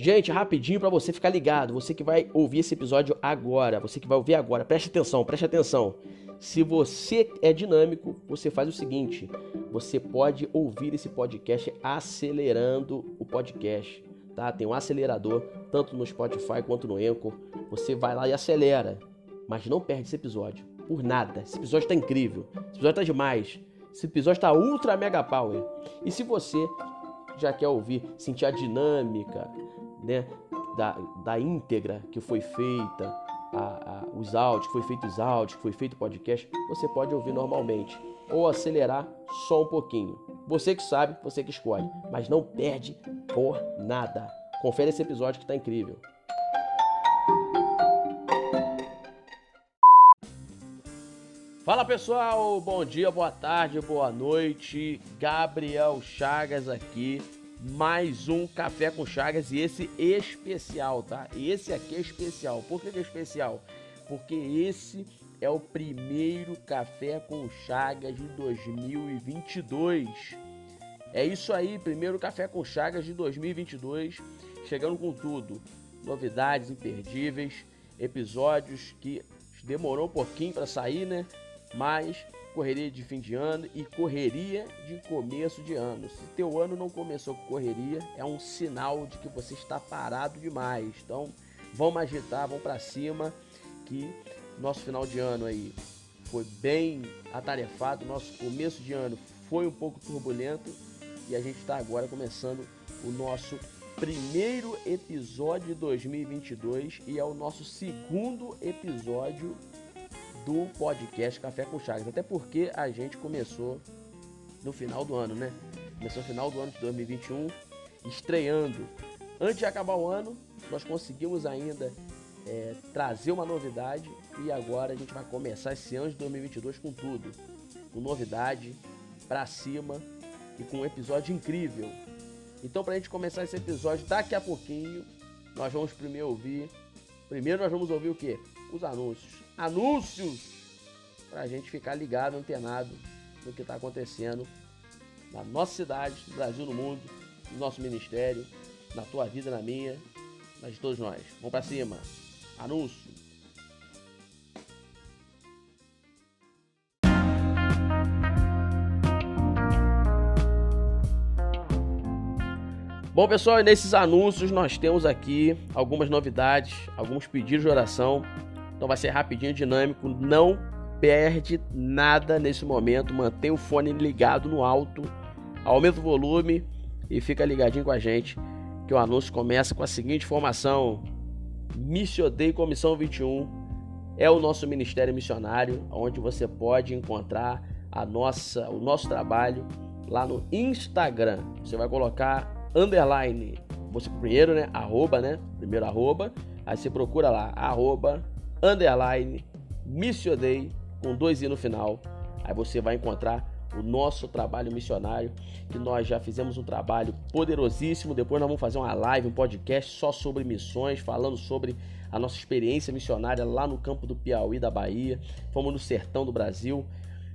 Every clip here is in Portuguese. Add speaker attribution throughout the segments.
Speaker 1: Gente, rapidinho para você ficar ligado, você que vai ouvir esse episódio agora, preste atenção. Se você é dinâmico, você faz o seguinte, você pode ouvir esse podcast acelerando o podcast, tá? Tem um acelerador, tanto no Spotify quanto no Anchor, você vai lá e acelera, mas não perde esse episódio, por nada. Esse episódio tá incrível, esse episódio tá demais, esse episódio tá ultra mega power. E se você já quer ouvir, sentir a dinâmica, né, da íntegra que foi feita, os áudios, que foi feito o podcast, você pode ouvir normalmente ou acelerar só um pouquinho. Você que sabe, você que escolhe, mas não perde por nada. Confere esse episódio que tá incrível. Fala pessoal, bom dia, boa tarde, boa noite. Gabriel Chagas aqui. Mais um Café com Chagas e esse especial, tá? Esse aqui é especial. Por que é especial? Porque esse é o primeiro Café com Chagas de 2022. É isso aí, primeiro Café com Chagas de 2022, chegando com tudo. Novidades imperdíveis, episódios que demorou um pouquinho para sair, né? Mas correria de fim de ano e correria de começo de ano. Se teu ano não começou com correria, é um sinal de que você está parado demais. Então, vamos agitar, vamos para cima, que nosso final de ano aí foi bem atarefado, nosso começo de ano foi um pouco turbulento e a gente está agora começando o nosso primeiro episódio de 2022 e é o nosso segundo episódio do podcast Café com Chagas, até porque a gente começou no final do ano, né? Começou no final do ano de 2021, estreando. Antes de acabar o ano, nós conseguimos ainda trazer uma novidade e agora a gente vai começar esse ano de 2022 com tudo, com novidade, pra cima e com um episódio incrível. Então, pra gente começar esse episódio, daqui a pouquinho, nós vamos primeiro nós vamos ouvir o quê? Os anúncios pra gente ficar ligado, antenado no que tá acontecendo na nossa cidade, no Brasil, no mundo, no nosso ministério, na tua vida, na minha, na de todos nós. Vamos pra cima. Anúncio. Bom, pessoal, e nesses anúncios nós temos aqui algumas novidades, alguns pedidos de oração. Então vai ser rapidinho, dinâmico, não perde nada nesse momento, mantém o fone ligado no alto, aumenta o volume e fica ligadinho com a gente, que o anúncio começa com a seguinte informação: Missio Dei Comissão 21 é o nosso ministério missionário, onde você pode encontrar o nosso trabalho lá no Instagram. Você vai colocar underline, você primeiro, né, arroba, né, primeiro arroba, aí você procura lá, arroba, underline, Missio Dei, com 2 i no final. Aí você vai encontrar o nosso trabalho missionário, que nós já fizemos um trabalho poderosíssimo. Depois nós vamos fazer uma live, um podcast só sobre missões, falando sobre a nossa experiência missionária lá no campo do Piauí, da Bahia. Fomos no sertão do Brasil,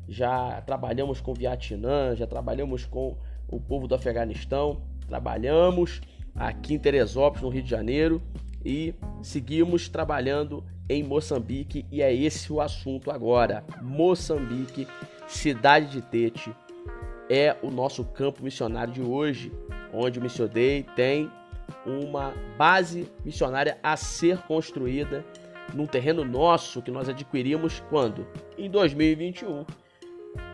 Speaker 1: já trabalhamos com o Vietnã, já trabalhamos com o povo do Afeganistão, trabalhamos aqui em Teresópolis, no Rio de Janeiro, e seguimos trabalhando em Moçambique, e é esse o assunto agora. Moçambique, cidade de Tete, é o nosso campo missionário de hoje, onde o Missio Dei tem uma base missionária a ser construída num terreno nosso que nós adquirimos quando? Em 2021.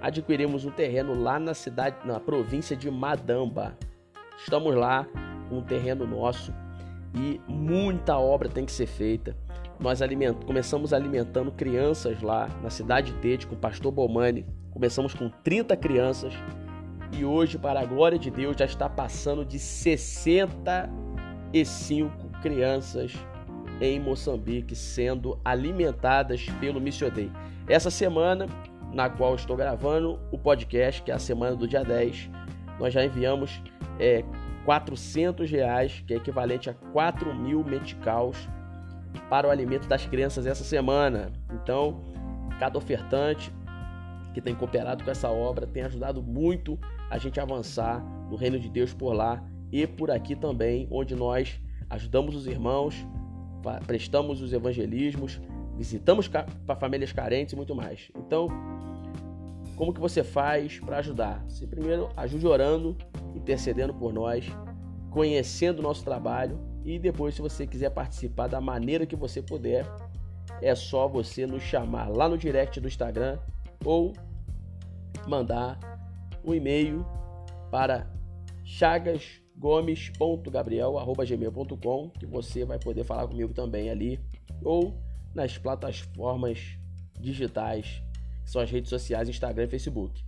Speaker 1: Adquirimos um terreno lá na província de Madamba. Estamos lá com um terreno nosso e muita obra tem que ser feita. Nós começamos alimentando crianças lá na cidade de Tete com o pastor Bomani. Começamos com 30 crianças e hoje, para a glória de Deus, já está passando de 65 crianças em Moçambique sendo alimentadas pelo Missio Dei. Essa semana, na qual estou gravando o podcast, que é a semana do dia 10, nós já enviamos R$400, que é equivalente a 4.000 meticaus, para o alimento das crianças essa semana. Então, cada ofertante que tem cooperado com essa obra tem ajudado muito a gente a avançar no reino de Deus por lá e por aqui também, onde nós ajudamos os irmãos, prestamos os evangelismos, visitamos famílias carentes e muito mais. Então, como que você faz para ajudar? Você primeiro ajude orando, intercedendo por nós, conhecendo o nosso trabalho, e depois, se você quiser participar da maneira que você puder, é só você nos chamar lá no direct do Instagram ou mandar um e-mail para chagasgomes.gabriel@gmail.com, que você vai poder falar comigo também ali, ou nas plataformas digitais, que são as redes sociais, Instagram e Facebook.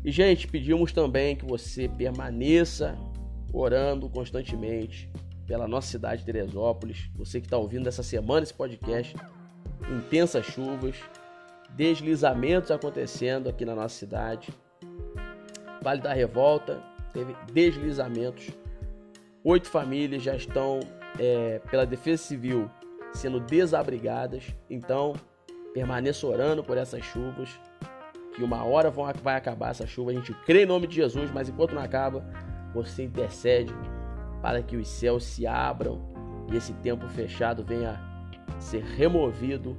Speaker 1: E, gente, pedimos também que você permaneça orando constantemente pela nossa cidade de Teresópolis. Você que está ouvindo essa semana esse podcast, intensas chuvas, deslizamentos acontecendo aqui na nossa cidade. Vale da Revolta teve deslizamentos. 8 famílias já estão pela Defesa Civil sendo desabrigadas. Então, permaneça orando por essas chuvas, que uma hora vai acabar essa chuva. A gente crê em nome de Jesus, mas enquanto não acaba, você intercede para que os céus se abram e esse tempo fechado venha ser removido,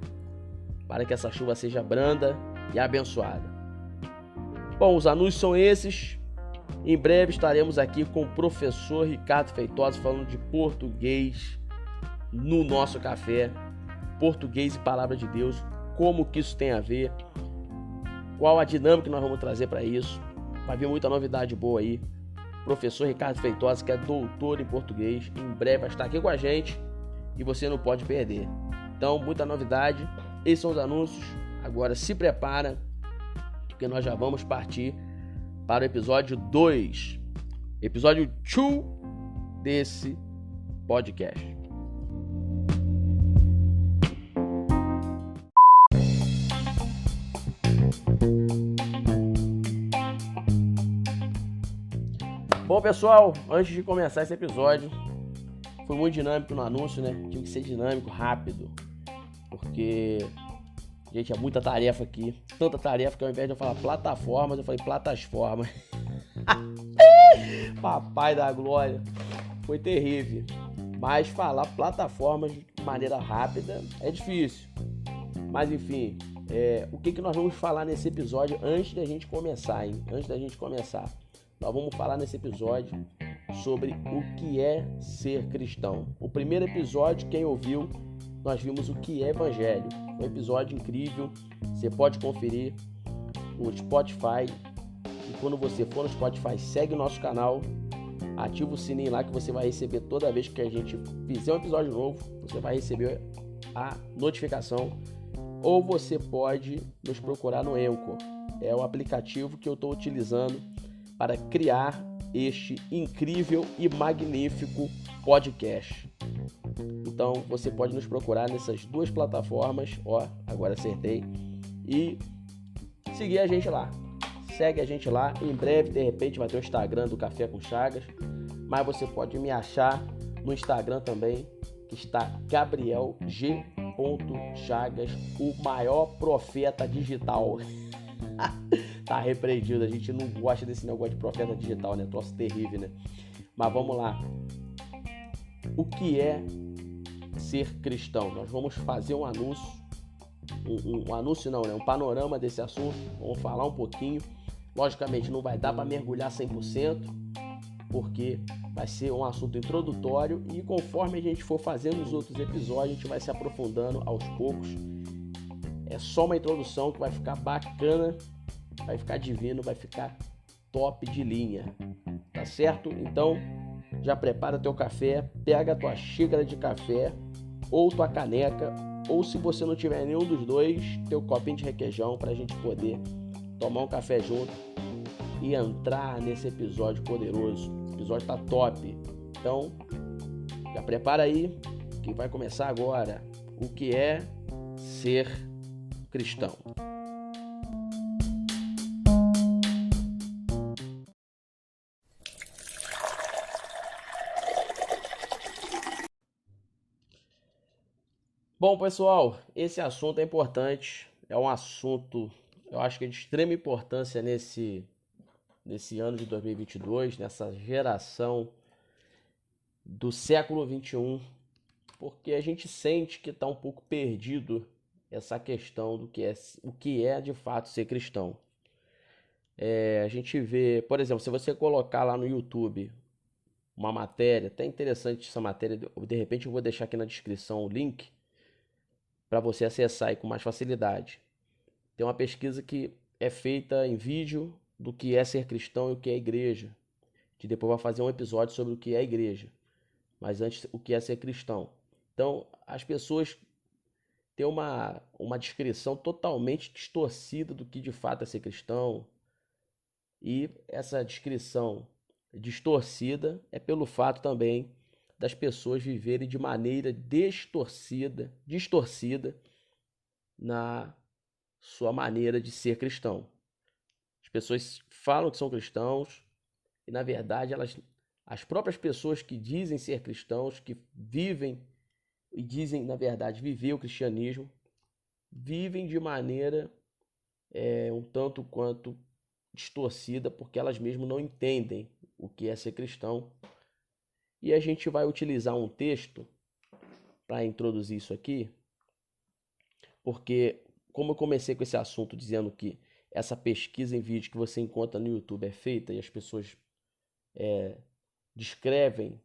Speaker 1: para que essa chuva seja branda e abençoada. Bom, os anúncios são esses. Em breve estaremos aqui com o professor Ricardo Feitosa falando de português no nosso café. Português e Palavra de Deus, como que isso tem a ver, qual a dinâmica que nós vamos trazer para isso. Vai vir muita novidade boa aí. Professor Ricardo Feitosa, que é doutor em português, em breve vai estar aqui com a gente e você não pode perder. Então, muita novidade. Esses são os anúncios. Agora se prepara, porque nós já vamos partir para o episódio 2. Episódio 2 desse podcast. Bom, pessoal, antes de começar esse episódio, foi muito dinâmico no anúncio, né? Tive que ser dinâmico, rápido, porque, gente, é muita tarefa aqui. Tanta tarefa que ao invés de eu falar plataformas, eu falei plataformas. Papai da glória, foi terrível. Mas falar plataformas de maneira rápida é difícil. Mas enfim, o que nós vamos falar nesse episódio antes da gente começar, hein? Antes da gente começar, nós vamos falar nesse episódio sobre o que é ser cristão. O primeiro episódio, quem ouviu, nós vimos o que é evangelho. Um episódio incrível, você pode conferir no Spotify. E quando você for no Spotify, segue o nosso canal, ativa o sininho lá que você vai receber toda vez que a gente fizer um episódio novo, você vai receber a notificação. Ou você pode nos procurar no Anchor, é o aplicativo que eu estou utilizando para criar este incrível e magnífico podcast. Então você pode nos procurar nessas duas plataformas, agora acertei, e seguir a gente lá. Segue a gente lá, em breve de repente vai ter o Instagram do Café com Chagas, mas você pode me achar no Instagram também, que está Gabriel G. Chagas, o maior profeta digital. Tá repreendido, a gente não gosta desse negócio de profeta digital, né? Troço terrível, né? Mas vamos lá. O que é ser cristão? Nós vamos fazer um anúncio, um panorama desse assunto. Vamos falar um pouquinho. Logicamente não vai dar para mergulhar 100%, porque vai ser um assunto introdutório e conforme a gente for fazendo os outros episódios, a gente vai se aprofundando aos poucos. É só uma introdução que vai ficar bacana, vai ficar divino, vai ficar top de linha, tá certo? Então, já prepara teu café, pega a tua xícara de café ou tua caneca, ou se você não tiver nenhum dos dois, teu copinho de requeijão pra gente poder tomar um café junto e entrar nesse episódio poderoso. Esse episódio tá top. Então, já prepara aí que vai começar agora. O que é ser cristão? Bom, pessoal, esse assunto é importante. É um assunto, eu acho que é de extrema importância nesse ano de 2022, nessa geração do século XXI, porque a gente sente que está um pouco perdido essa questão do que o que é de fato ser cristão. A gente vê, por exemplo, se você colocar lá no YouTube uma matéria, até interessante essa matéria, de repente eu vou deixar aqui na descrição o link para você acessar aí com mais facilidade. Tem uma pesquisa que é feita em vídeo do que é ser cristão e o que é igreja. Que depois vai fazer um episódio sobre o que é igreja. Mas antes, o que é ser cristão. Então, as pessoas têm uma descrição totalmente distorcida do que de fato é ser cristão. E essa descrição distorcida é pelo fato também das pessoas viverem de maneira distorcida na sua maneira de ser cristão. As pessoas falam que são cristãos e, na verdade, as próprias pessoas que dizem ser cristãos, que vivem e dizem, na verdade, viver o cristianismo, vivem de maneira um tanto quanto distorcida, porque elas mesmas não entendem o que é ser cristão. E a gente vai utilizar um texto para introduzir isso aqui, porque como eu comecei com esse assunto dizendo que essa pesquisa em vídeo que você encontra no YouTube é feita e as pessoas descrevem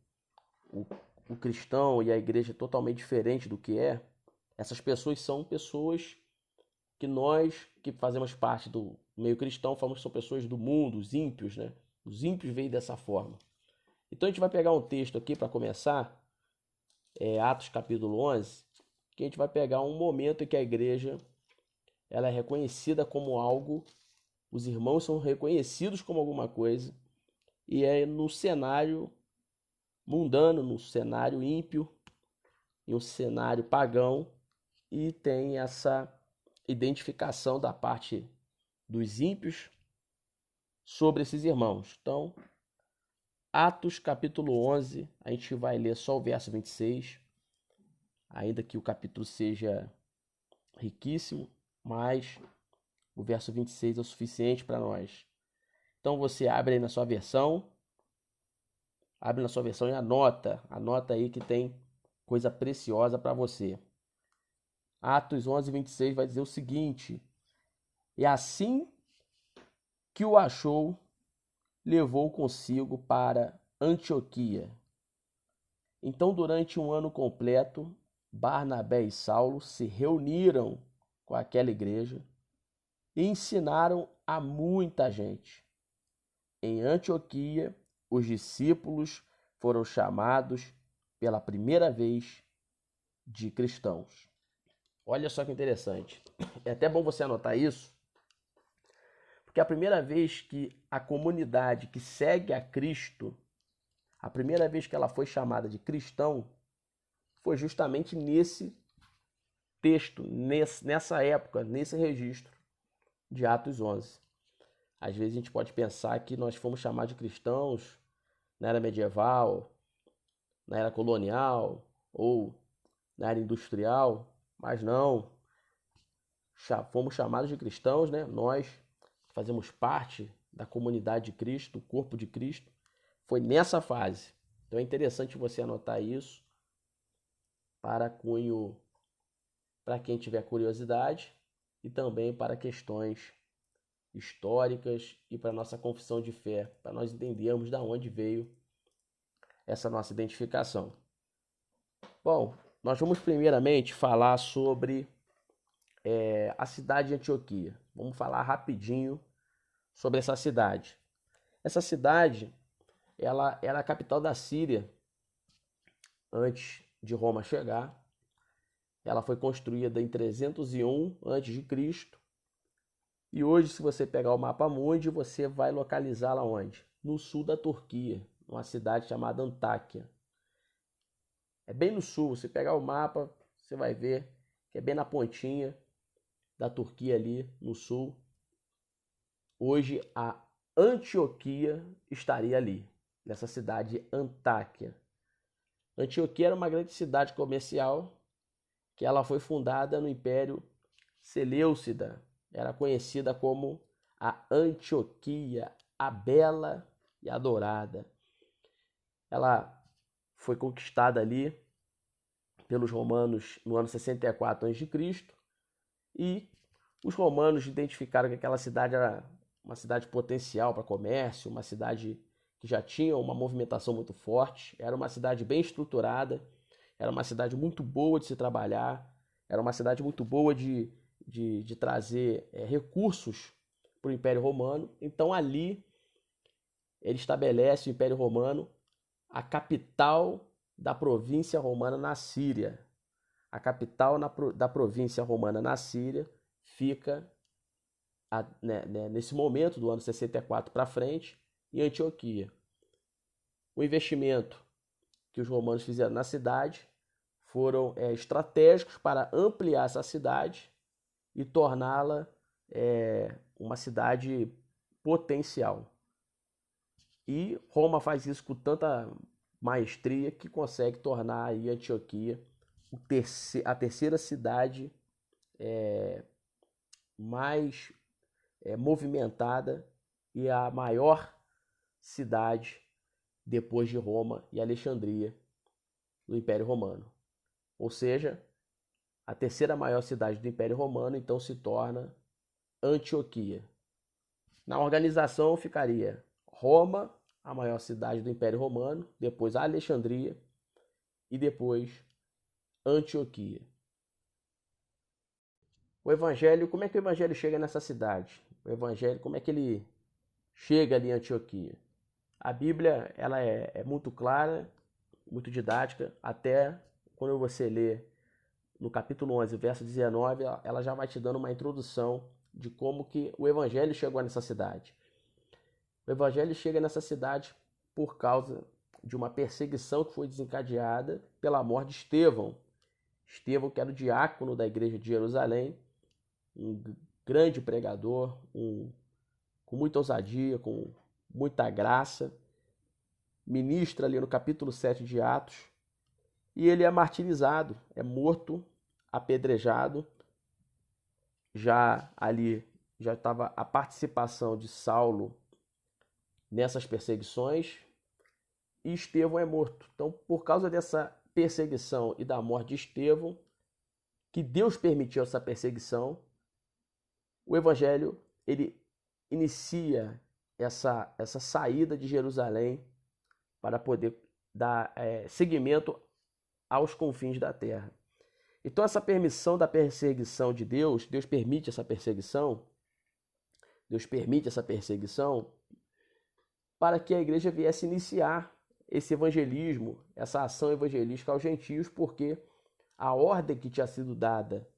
Speaker 1: o cristão e a igreja totalmente diferente do que é, essas pessoas são pessoas que nós, que fazemos parte do meio cristão, falamos que são pessoas do mundo, os ímpios, né? Os ímpios veem dessa forma. Então a gente vai pegar um texto aqui para começar, Atos capítulo 11, que a gente vai pegar um momento em que a igreja ela é reconhecida como algo, os irmãos são reconhecidos como alguma coisa, e é no cenário mundano, no cenário ímpio, em um cenário pagão, e tem essa identificação da parte dos ímpios sobre esses irmãos. Então, Atos capítulo 11, a gente vai ler só o verso 26, ainda que o capítulo seja riquíssimo, mas o verso 26 é o suficiente para nós. Então você abre aí na sua versão, e anota aí que tem coisa preciosa para você. Atos 11, 26 vai dizer o seguinte: e assim que o achou, levou consigo para Antioquia. Então, durante um ano completo, Barnabé e Saulo se reuniram com aquela igreja e ensinaram a muita gente. Em Antioquia, os discípulos foram chamados pela primeira vez de cristãos. Olha só que interessante. É até bom você anotar isso, porque a primeira vez que a comunidade que segue a Cristo, a primeira vez que ela foi chamada de cristão, foi justamente nesse texto, nessa época, nesse registro de Atos 11. Às vezes a gente pode pensar que nós fomos chamados de cristãos na era medieval, na era colonial ou na era industrial, mas não. Fomos chamados de cristãos, né? Nós fazemos parte da comunidade de Cristo, do corpo de Cristo. Foi nessa fase. Então é interessante você anotar isso para cunho, para quem tiver curiosidade e também para questões históricas e para nossa confissão de fé, para nós entendermos de onde veio essa nossa identificação. Bom, nós vamos primeiramente falar sobre a cidade de Antioquia. Vamos falar rapidinho sobre essa cidade. Essa cidade, ela era a capital da Síria antes de Roma chegar. Ela foi construída em 301 a.C. E hoje, se você pegar o mapa mundi, você vai localizá-la onde? No sul da Turquia, numa cidade chamada Antáquia. É bem no sul, você pegar o mapa, você vai ver que é bem na pontinha da Turquia ali, no sul. Hoje a Antioquia estaria ali, nessa cidade Antáquia. Antioquia era uma grande cidade comercial, que ela foi fundada no Império Seleucida. Era conhecida como a Antioquia, a Bela e a Dourada. Ela foi conquistada ali pelos romanos no ano 64 a.C. e os romanos identificaram que aquela cidade era uma cidade potencial para comércio, uma cidade que já tinha uma movimentação muito forte, era uma cidade bem estruturada, era uma cidade muito boa de se trabalhar, era uma cidade muito boa de trazer recursos para o Império Romano. Então ali ele estabelece o Império Romano, a capital da província romana na Síria. A capital da província romana na Síria fica nesse momento do ano 64 para frente em Antioquia. O investimento que os romanos fizeram na cidade foram estratégicos para ampliar essa cidade e torná-la uma cidade potencial. E Roma faz isso com tanta maestria que consegue tornar aí Antioquia a terceira cidade mais movimentada e a maior cidade depois de Roma e Alexandria do Império Romano. Ou seja, a terceira maior cidade do Império Romano então se torna Antioquia. Na organização ficaria Roma, a maior cidade do Império Romano, depois Alexandria e depois Antioquia. O Evangelho, como é que o Evangelho chega nessa cidade? O Evangelho, como é que ele chega ali em Antioquia? A Bíblia ela é muito clara, muito didática, até quando você lê no capítulo 11, verso 19, ela já vai te dando uma introdução de como que o Evangelho chegou nessa cidade. O Evangelho chega nessa cidade por causa de uma perseguição que foi desencadeada pela morte de Estevão. Estevão, que era o diácono da igreja de Jerusalém, um grande pregador, com muita ousadia, com muita graça, ministra ali no capítulo 7 de Atos, e ele é martirizado, é morto, apedrejado. Já ali já estava a participação de Saulo nessas perseguições, e Estevão é morto. Então, por causa dessa perseguição e da morte de Estevão, que Deus permitiu essa perseguição, o Evangelho ele inicia essa saída de Jerusalém para poder dar seguimento aos confins da terra. Então essa permissão da perseguição de Deus, Deus permite essa perseguição para que a igreja viesse iniciar esse evangelismo, essa ação evangelística aos gentios, porque a ordem que tinha sido dada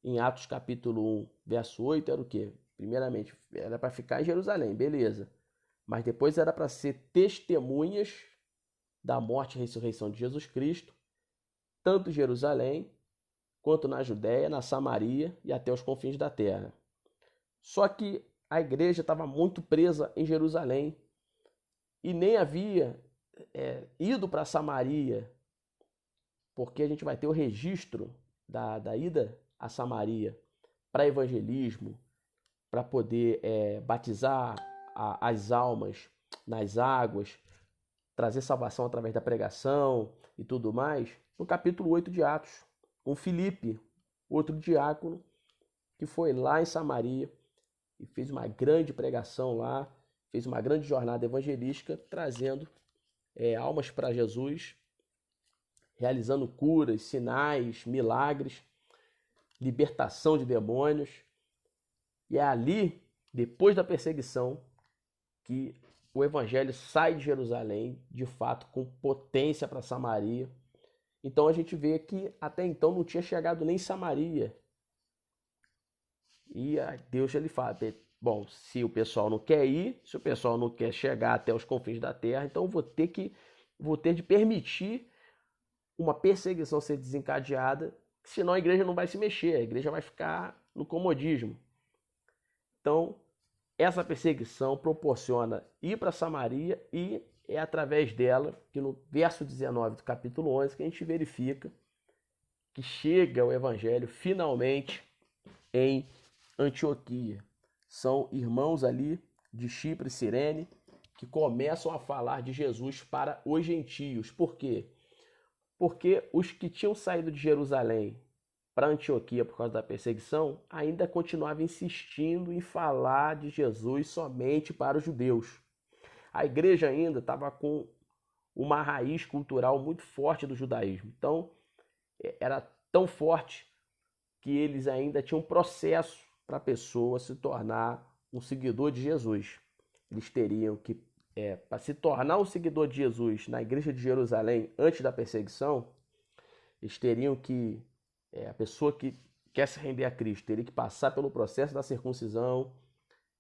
Speaker 1: em Atos capítulo 1, verso 8, era o quê? Primeiramente, era para ficar em Jerusalém, beleza. Mas depois era para ser testemunhas da morte e ressurreição de Jesus Cristo, tanto em Jerusalém, quanto na Judéia, na Samaria e até os confins da terra. Só que a igreja estava muito presa em Jerusalém e nem havia ido para Samaria, porque a gente vai ter o registro da ida a Samaria para evangelismo, para poder batizar as almas nas águas, trazer salvação através da pregação e tudo mais, no capítulo 8 de Atos, com Filipe, outro diácono, que foi lá em Samaria e fez uma grande pregação lá, fez uma grande jornada evangelística, trazendo almas para Jesus, realizando curas, sinais, milagres, libertação de demônios. E é ali, depois da perseguição, que o evangelho sai de Jerusalém, de fato, com potência para Samaria. Então a gente vê que até então não tinha chegado nem em Samaria. E Deus ele fala, bom, se o pessoal não quer ir, se o pessoal não quer chegar até os confins da terra, então vou ter de permitir uma perseguição ser desencadeada, senão a igreja não vai se mexer, a igreja vai ficar no comodismo. Então, essa perseguição proporciona ir para Samaria e é através dela que no verso 19 do capítulo 11 que a gente verifica que chega o evangelho finalmente em Antioquia. São irmãos ali de Chipre e Cirene que começam a falar de Jesus para os gentios. Por quê? Porque os que tinham saído de Jerusalém para Antioquia por causa da perseguição ainda continuavam insistindo em falar de Jesus somente para os judeus. A igreja ainda estava com uma raiz cultural muito forte do judaísmo. Então, era tão forte que eles ainda tinham um processo para a pessoa se tornar um seguidor de Jesus. Eles teriam que, para se tornar um seguidor de Jesus na igreja de Jerusalém antes da perseguição, eles teriam que, a pessoa que quer se render a Cristo, teria que passar pelo processo da circuncisão,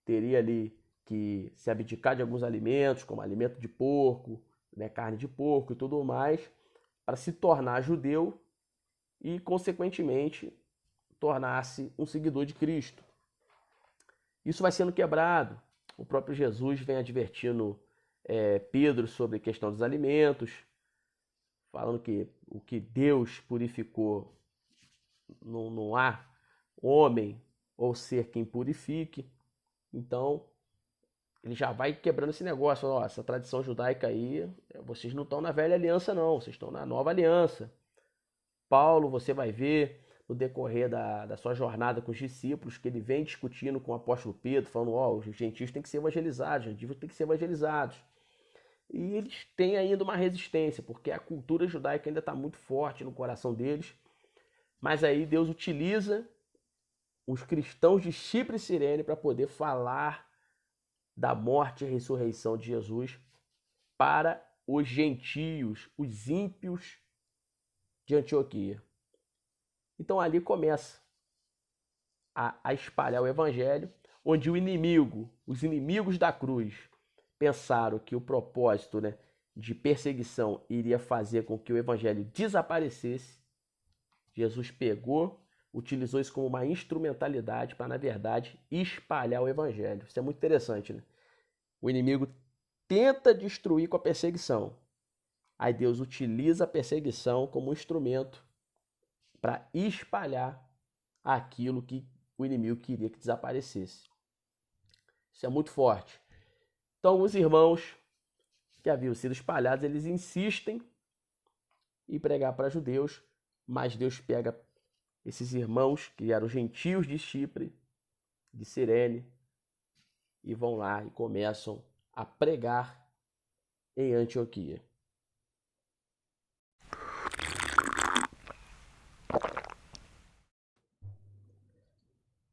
Speaker 1: teria ali que se abdicar de alguns alimentos, como alimento de porco, né, carne de porco e tudo mais, para se tornar judeu e, consequentemente, tornar-se um seguidor de Cristo. Isso vai sendo quebrado. O próprio Jesus vem advertindo Pedro sobre a questão dos alimentos, falando que o que Deus purificou não há homem ou ser quem purifique. Então, ele já vai quebrando esse negócio. Ó, essa tradição judaica aí, vocês não estão na velha aliança não, vocês estão na nova aliança. Paulo, você vai ver no decorrer da sua jornada com os discípulos, que ele vem discutindo com o apóstolo Pedro, falando, ó, os gentios têm que ser evangelizados, os gentios têm que ser evangelizados. E eles têm ainda uma resistência, porque a cultura judaica ainda está muito forte no coração deles. Mas aí Deus utiliza os cristãos de Chipre e Cirene para poder falar da morte e ressurreição de Jesus para os gentios, os ímpios de Antioquia. Então ali começa a espalhar o evangelho, onde o inimigo, os inimigos da cruz, pensaram que o propósito, né, de perseguição iria fazer com que o evangelho desaparecesse. Jesus pegou, utilizou isso como uma instrumentalidade para, na verdade, espalhar o evangelho. Isso é muito interessante, né? O inimigo tenta destruir com a perseguição. Aí Deus utiliza a perseguição como um instrumento para espalhar aquilo que o inimigo queria que desaparecesse. Isso é muito forte. Então, os irmãos que haviam sido espalhados, eles insistem em pregar para judeus, mas Deus pega esses irmãos, que eram gentios de Chipre, de Cirene, e vão lá e começam a pregar em Antioquia.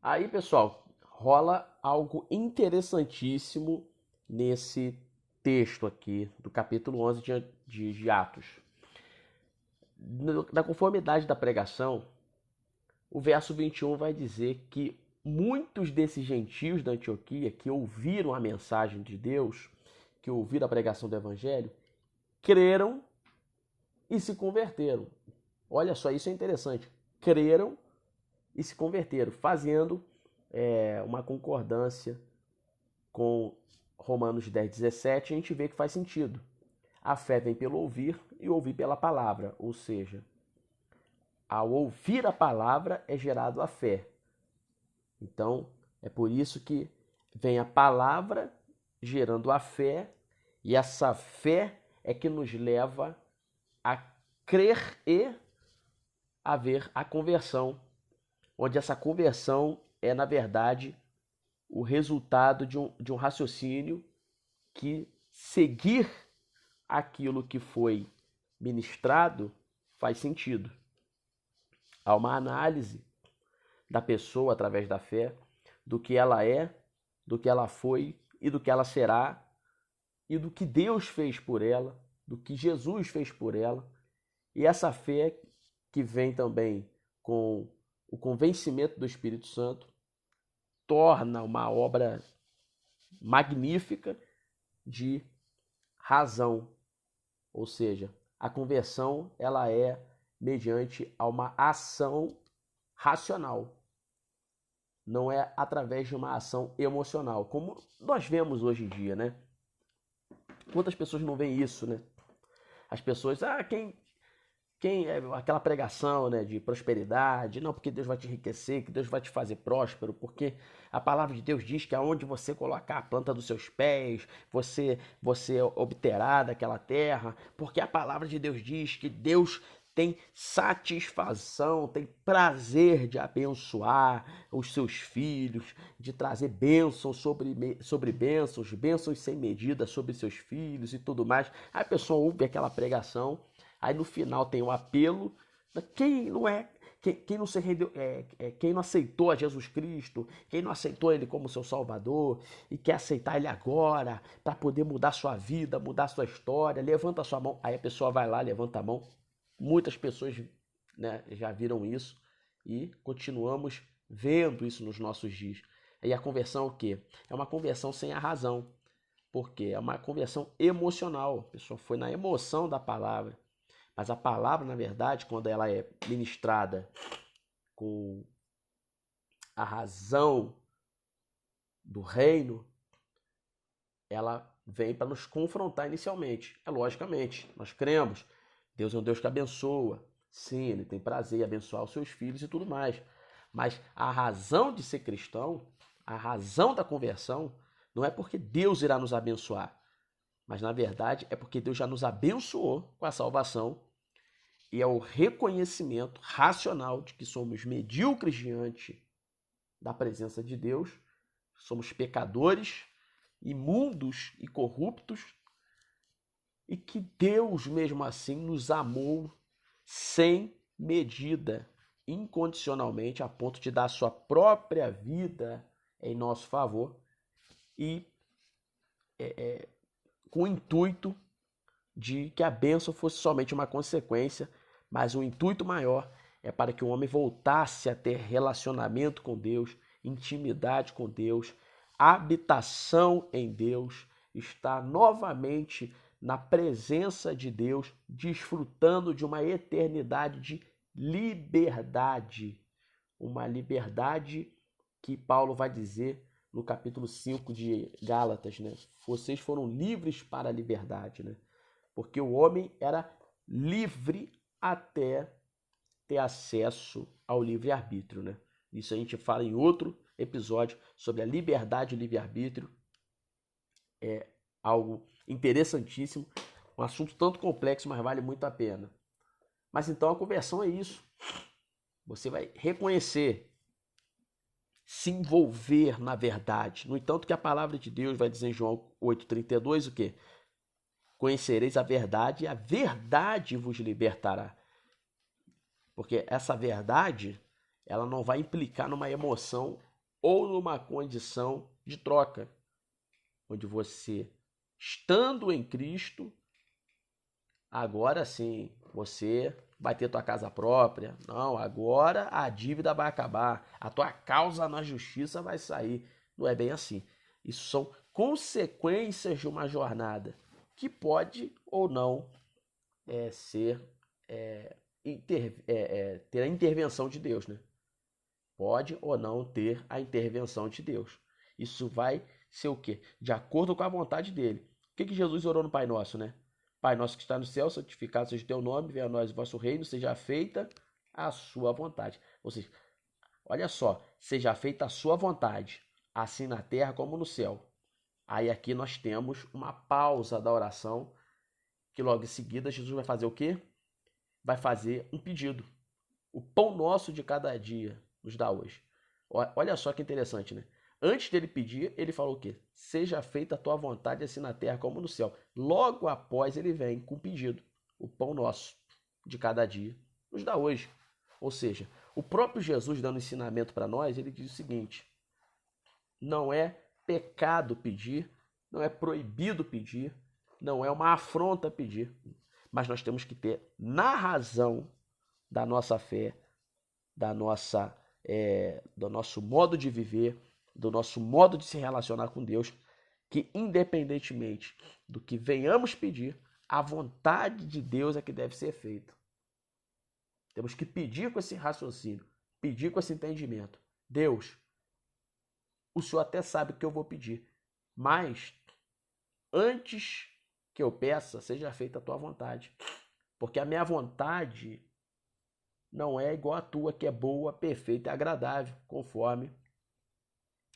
Speaker 1: Aí, pessoal, rola algo interessantíssimo nesse texto aqui do capítulo 11 de Atos. Na conformidade da pregação, o verso 21 vai dizer que muitos desses gentios da Antioquia que ouviram a mensagem de Deus, que ouviram a pregação do evangelho, creram e se converteram. Olha só, isso é interessante. Creram e se converteram, fazendo uma concordância com Romanos 10:17, a gente vê que faz sentido. A fé vem pelo ouvir e ouvir pela palavra, ou seja, ao ouvir a palavra é gerado a fé. Então, é por isso que vem a palavra gerando a fé, e essa fé é que nos leva a crer e a ver a conversão, onde essa conversão é, na verdade, o resultado de um raciocínio que seguir aquilo que foi ministrado faz sentido. Há uma análise da pessoa através da fé, do que ela é, do que ela foi e do que ela será, e do que Deus fez por ela, do que Jesus fez por ela. E essa fé que vem também com o convencimento do Espírito Santo torna uma obra magnífica de razão. Ou seja, a conversão ela é mediante a uma ação racional. Não é através de uma ação emocional, como nós vemos hoje em dia, né? Quantas pessoas não veem isso, né? As pessoas, aquela pregação, né, de prosperidade, não porque Deus vai te enriquecer, que Deus vai te fazer próspero, porque a palavra de Deus diz que aonde você colocar a planta dos seus pés, você obterá daquela terra, porque a palavra de Deus diz que Deus tem satisfação, tem prazer de abençoar os seus filhos, de trazer bênçãos sobre bênçãos, bênçãos sem medida sobre seus filhos e tudo mais. Aí a pessoa ouve aquela pregação. Aí no final tem um apelo. Quem não é, quem não se rendeu, quem não aceitou a Jesus Cristo, quem não aceitou Ele como seu Salvador e quer aceitar Ele agora para poder mudar sua vida, mudar sua história, levanta sua mão. Aí a pessoa vai lá, levanta a mão. Muitas pessoas, né, já viram isso e continuamos vendo isso nos nossos dias. E a conversão é o quê? É uma conversão sem a razão, porque é uma conversão emocional. A pessoa foi na emoção da palavra. Mas a palavra, na verdade, quando ela é ministrada com a razão do reino, ela vem para nos confrontar inicialmente. Logicamente, nós cremos. Deus é um Deus que abençoa. Sim, Ele tem prazer em abençoar os seus filhos e tudo mais. Mas a razão de ser cristão, a razão da conversão, não é porque Deus irá nos abençoar. Mas, na verdade, é porque Deus já nos abençoou com a salvação e é o reconhecimento racional de que somos medíocres diante da presença de Deus, somos pecadores, imundos e corruptos, e que Deus, mesmo assim, nos amou sem medida, incondicionalmente, a ponto de dar a sua própria vida em nosso favor e com o intuito de que a bênção fosse somente uma consequência, mas o intuito maior é para que o homem voltasse a ter relacionamento com Deus, intimidade com Deus, habitação em Deus, estar novamente na presença de Deus, desfrutando de uma eternidade de liberdade. Uma liberdade que Paulo vai dizer no capítulo 5 de Gálatas, né? Vocês foram livres para a liberdade, né? Porque o homem era livre até ter acesso ao livre-arbítrio, né? Isso a gente fala em outro episódio sobre a liberdade e o livre-arbítrio. É algo interessantíssimo, um assunto tanto complexo, mas vale muito a pena. Mas então a conversão é isso. Você vai reconhecer, se envolver na verdade. No entanto, que a palavra de Deus vai dizer em João 8,32 o quê? Conhecereis a verdade e a verdade vos libertará. Porque essa verdade, ela não vai implicar numa emoção ou numa condição de troca, onde você, estando em Cristo, agora sim, você vai ter tua casa própria. Não, agora a dívida vai acabar, a tua causa na justiça vai sair. Não é bem assim. Isso são consequências de uma jornada que pode ou não ter a intervenção de Deus, né? Pode ou não ter a intervenção de Deus. Isso vai ser o quê? De acordo com a vontade dele. O que Jesus orou no Pai Nosso, né? Pai nosso que está no céu, santificado seja o teu nome, venha a nós o vosso reino, seja feita a sua vontade. Ou seja, olha só, seja feita a sua vontade, assim na terra como no céu. Aí aqui nós temos uma pausa da oração, que logo em seguida Jesus vai fazer o quê? Vai fazer um pedido. O pão nosso de cada dia nos dá hoje. Olha só que interessante, né? Antes dele pedir, ele falou o quê? Seja feita a tua vontade, assim na terra como no céu. Logo após ele vem com o pedido. O pão nosso de cada dia nos dá hoje. Ou seja, o próprio Jesus dando ensinamento para nós, ele diz o seguinte: não é pecado pedir, não é proibido pedir, não é uma afronta pedir, mas nós temos que ter na razão da nossa fé, do nosso modo de viver, do nosso modo de se relacionar com Deus, que independentemente do que venhamos pedir, a vontade de Deus é que deve ser feita. Temos que pedir com esse raciocínio, pedir com esse entendimento. Deus, o Senhor até sabe o que eu vou pedir, mas antes que eu peça, seja feita a tua vontade. Porque a minha vontade não é igual a tua, que é boa, perfeita e agradável, conforme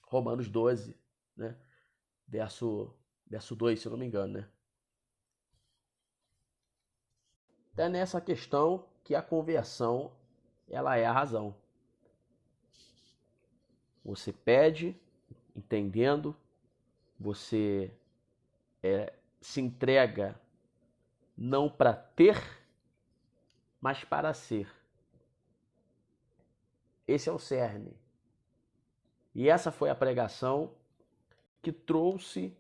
Speaker 1: Romanos 12, né? Verso 2, se eu não me engano, né? É nessa questão que a conversão ela é a razão. Você pede, entendendo, você se entrega não para ter, mas para ser. Esse é o cerne. E essa foi a pregação que trouxe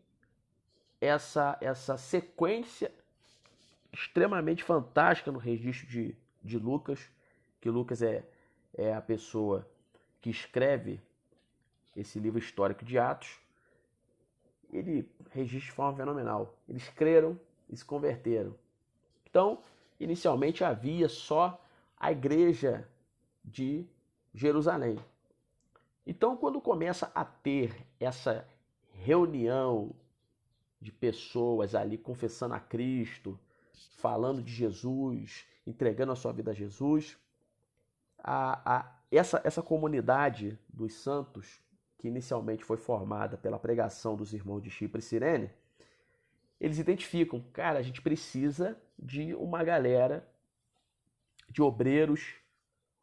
Speaker 1: essa sequência extremamente fantástica no registro de Lucas, que Lucas é a pessoa que escreve esse livro histórico de Atos. Ele registra de forma fenomenal. Eles creram e se converteram. Então, inicialmente havia só a igreja de Jerusalém. Então, quando começa a ter essa reunião de pessoas ali confessando a Cristo, falando de Jesus, entregando a sua vida a Jesus, essa comunidade dos santos, que inicialmente foi formada pela pregação dos irmãos de Chipre e Cirene, eles identificam, cara, a gente precisa de uma galera de obreiros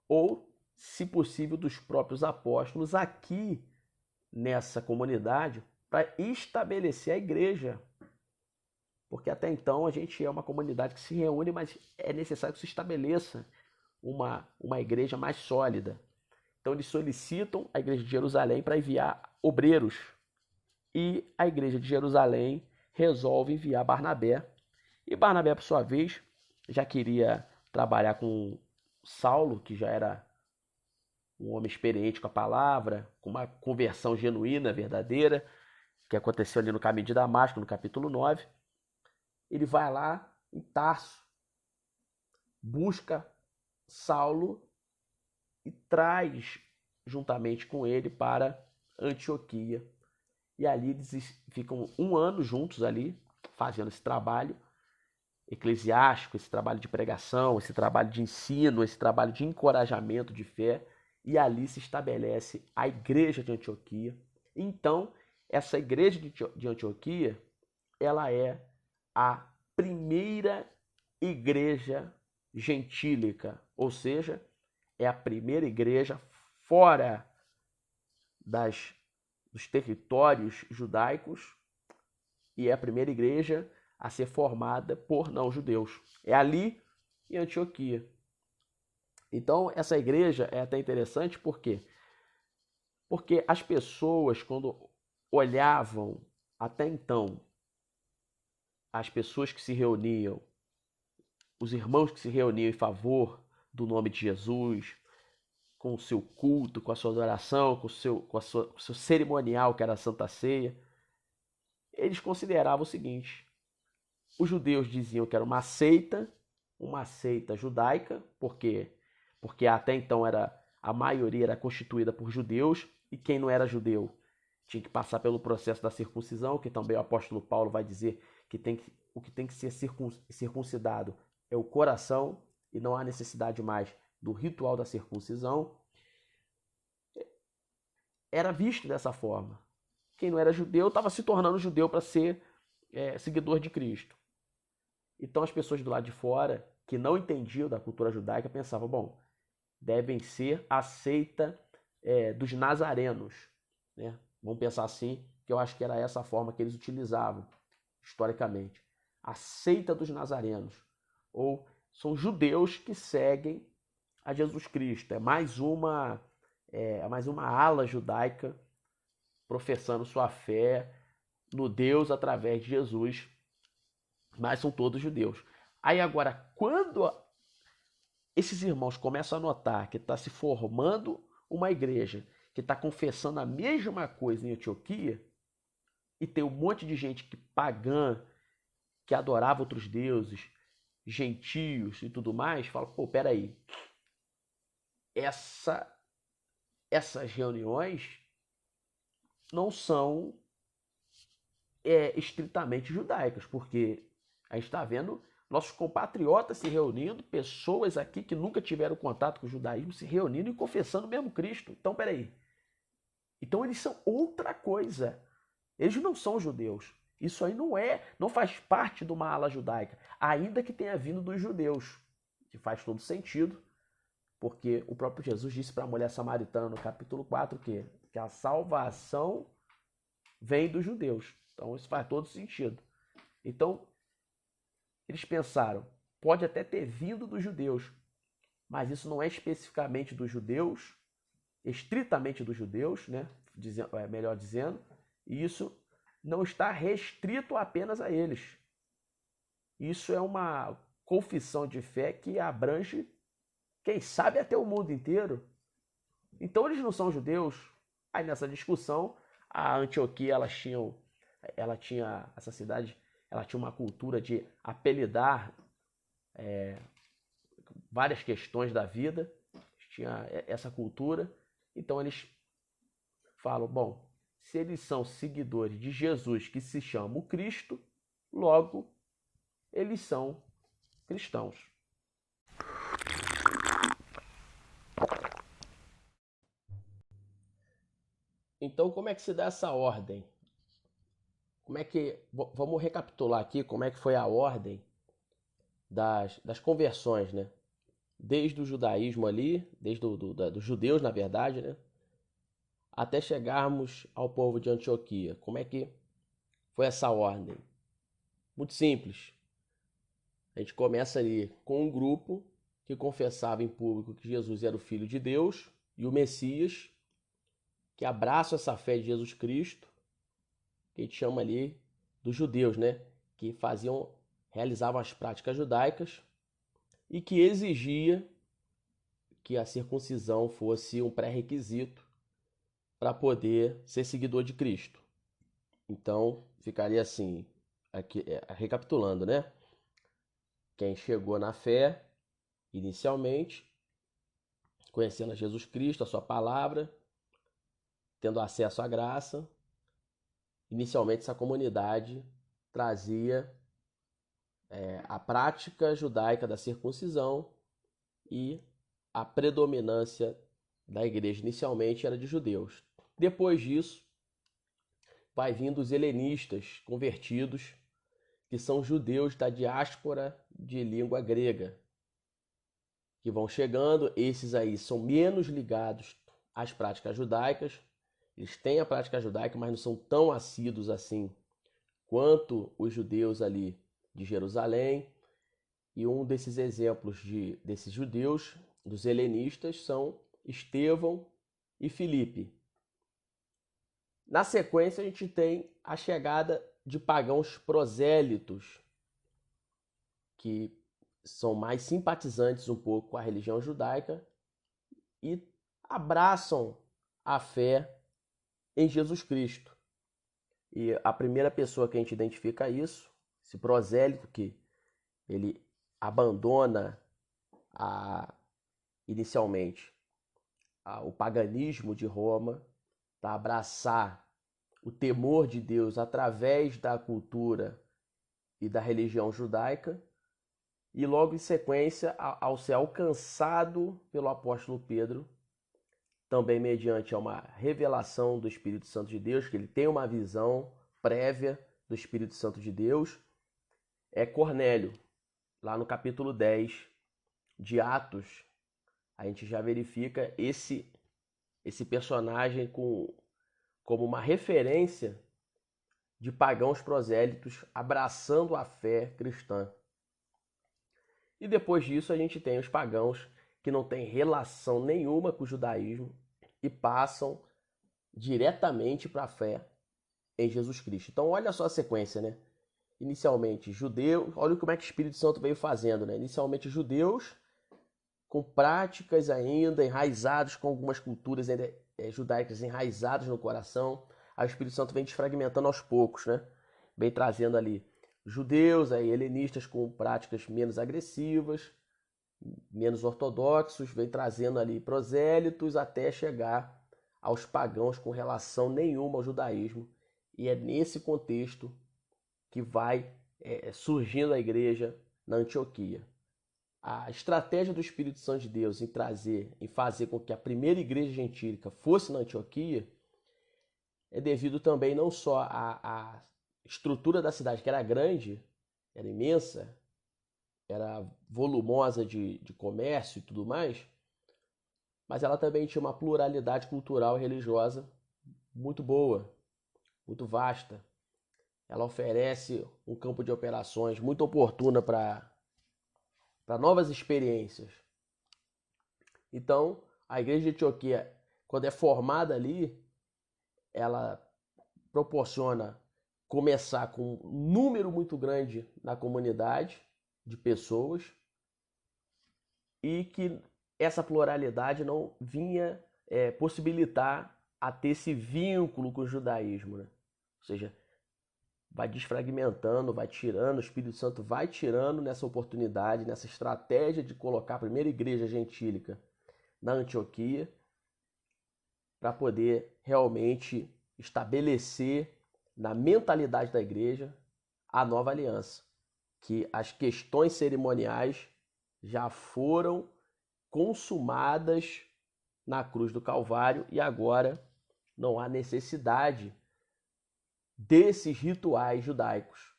Speaker 1: ou, se possível, dos próprios apóstolos aqui nessa comunidade para estabelecer a igreja. Porque até então a gente é uma comunidade que se reúne, mas é necessário que se estabeleça uma igreja mais sólida. Então eles solicitam a igreja de Jerusalém para enviar obreiros. E a igreja de Jerusalém resolve enviar Barnabé. E Barnabé, por sua vez, já queria trabalhar com Saulo, que já era um homem experiente com a palavra, com uma conversão genuína, verdadeira, que aconteceu ali no caminho de Damasco, no capítulo 9. Ele vai lá em Tarso, busca Saulo e traz juntamente com ele para Antioquia. E ali eles ficam um ano juntos ali, fazendo esse trabalho eclesiástico, esse trabalho de pregação, esse trabalho de ensino, esse trabalho de encorajamento de fé. E ali se estabelece a igreja de Antioquia. Então, essa igreja de Antioquia, ela é a primeira igreja gentílica, ou seja, é a primeira igreja fora dos territórios judaicos e é a primeira igreja a ser formada por não-judeus. É ali em Antioquia. Então, essa igreja é até interessante porque as pessoas, quando olhavam até então as pessoas que se reuniam, os irmãos que se reuniam em favor do nome de Jesus, com o seu culto, com a sua adoração, com o seu cerimonial, que era a Santa Ceia, eles consideravam o seguinte: os judeus diziam que era uma seita judaica, porque até então a maioria era constituída por judeus, e quem não era judeu tinha que passar pelo processo da circuncisão, que também o apóstolo Paulo vai dizer que o que tem que ser circuncidado é o coração, e não há necessidade mais do ritual da circuncisão. Era visto dessa forma. Quem não era judeu estava se tornando judeu para ser seguidor de Cristo. Então as pessoas do lado de fora, que não entendiam da cultura judaica, pensavam, bom, devem ser a seita dos nazarenos, né? Vamos pensar assim, que eu acho que era essa a forma que eles utilizavam historicamente. A seita dos nazarenos, ou são judeus que seguem a Jesus Cristo. É mais uma ala judaica professando sua fé no Deus através de Jesus, mas são todos judeus. Aí agora, quando esses irmãos começam a notar que está se formando uma igreja que está confessando a mesma coisa em Antioquia, e tem um monte de gente pagã, que adorava outros deuses, gentios e tudo mais, fala, pô, peraí, essas reuniões não são estritamente judaicas, porque a gente está vendo nossos compatriotas se reunindo, pessoas aqui que nunca tiveram contato com o judaísmo se reunindo e confessando o mesmo Cristo. Então, peraí. Então eles são outra coisa. Eles não são judeus. Isso aí não faz parte de uma ala judaica, ainda que tenha vindo dos judeus, que faz todo sentido, porque o próprio Jesus disse para a mulher samaritana no capítulo 4 que a salvação vem dos judeus. Então isso faz todo sentido. Então, eles pensaram, pode até ter vindo dos judeus, mas isso não é especificamente dos judeus, estritamente dos judeus, né? Melhor dizendo, e isso não está restrito apenas a eles. Isso é uma confissão de fé que abrange, quem sabe, até o mundo inteiro. Então eles não são judeus. Aí nessa discussão, a Antioquia, essa cidade, ela tinha uma cultura de apelidar várias questões da vida, tinha essa cultura. Então eles falam, bom, se eles são seguidores de Jesus, que se chama o Cristo, logo eles são cristãos. Então, como é que se dá essa ordem? Vamos recapitular aqui como é que foi a ordem das conversões, né? Desde o judaísmo ali, desde dos judeus, na verdade, né? Até chegarmos ao povo de Antioquia. Como é que foi essa ordem? Muito simples. A gente começa ali com um grupo que confessava em público que Jesus era o Filho de Deus e o Messias, que abraça essa fé de Jesus Cristo, que a gente chama ali dos judeus, né? Que realizavam as práticas judaicas e que exigia que a circuncisão fosse um pré-requisito para poder ser seguidor de Cristo. Então, ficaria assim, aqui, recapitulando, né? Quem chegou na fé, inicialmente, conhecendo a Jesus Cristo, a sua palavra, tendo acesso à graça, inicialmente essa comunidade trazia a prática judaica da circuncisão e a predominância da igreja inicialmente era de judeus. Depois disso, vai vindo os helenistas convertidos, que são judeus da diáspora de língua grega, que vão chegando. Esses aí são menos ligados às práticas judaicas. Eles têm a prática judaica, mas não são tão assíduos assim quanto os judeus ali de Jerusalém. E um desses exemplos desses judeus, dos helenistas, são Estevão e Filipe. Na sequência, a gente tem a chegada de pagãos prosélitos, que são mais simpatizantes um pouco com a religião judaica e abraçam a fé em Jesus Cristo. E a primeira pessoa que a gente identifica isso, esse prosélito, que ele abandona inicialmente o paganismo de Roma para abraçar o temor de Deus através da cultura e da religião judaica, e logo em sequência, ao ser alcançado pelo apóstolo Pedro, também mediante uma revelação do Espírito Santo de Deus, que ele tem uma visão prévia do Espírito Santo de Deus, é Cornélio. Lá no capítulo 10 de Atos, a gente já verifica esse personagem como uma referência de pagãos prosélitos abraçando a fé cristã. E depois disso a gente tem os pagãos que não têm relação nenhuma com o judaísmo e passam diretamente para a fé em Jesus Cristo. Então olha só a sequência, né? Inicialmente judeus, olha como é que o Espírito Santo veio fazendo, né? Inicialmente judeus com práticas ainda enraizadas, com algumas culturas ainda judaicas enraizadas no coração. Aí o Espírito Santo vem desfragmentando aos poucos, né? Vem trazendo ali judeus, aí helenistas com práticas menos agressivas, menos ortodoxos, vem trazendo ali prosélitos até chegar aos pagãos com relação nenhuma ao judaísmo. E é nesse contexto que vai surgindo a igreja na Antioquia. A estratégia do Espírito Santo de Deus em fazer com que a primeira igreja gentílica fosse na Antioquia é devido também não só à estrutura da cidade, que era grande, era imensa, era volumosa de comércio e tudo mais, mas ela também tinha uma pluralidade cultural e religiosa muito boa, muito vasta. Ela oferece um campo de operações muito oportuno para novas experiências. Então, a igreja de Antioquia, quando é formada ali, ela proporciona começar com um número muito grande na comunidade de pessoas e que essa pluralidade não vinha possibilitar a ter esse vínculo com o judaísmo, né? Ou seja, vai desfragmentando, vai tirando, o Espírito Santo vai tirando nessa oportunidade, nessa estratégia de colocar a primeira igreja gentílica na Antioquia, para poder realmente estabelecer na mentalidade da igreja a nova aliança, que as questões cerimoniais já foram consumadas na cruz do Calvário e agora não há necessidade desses rituais judaicos.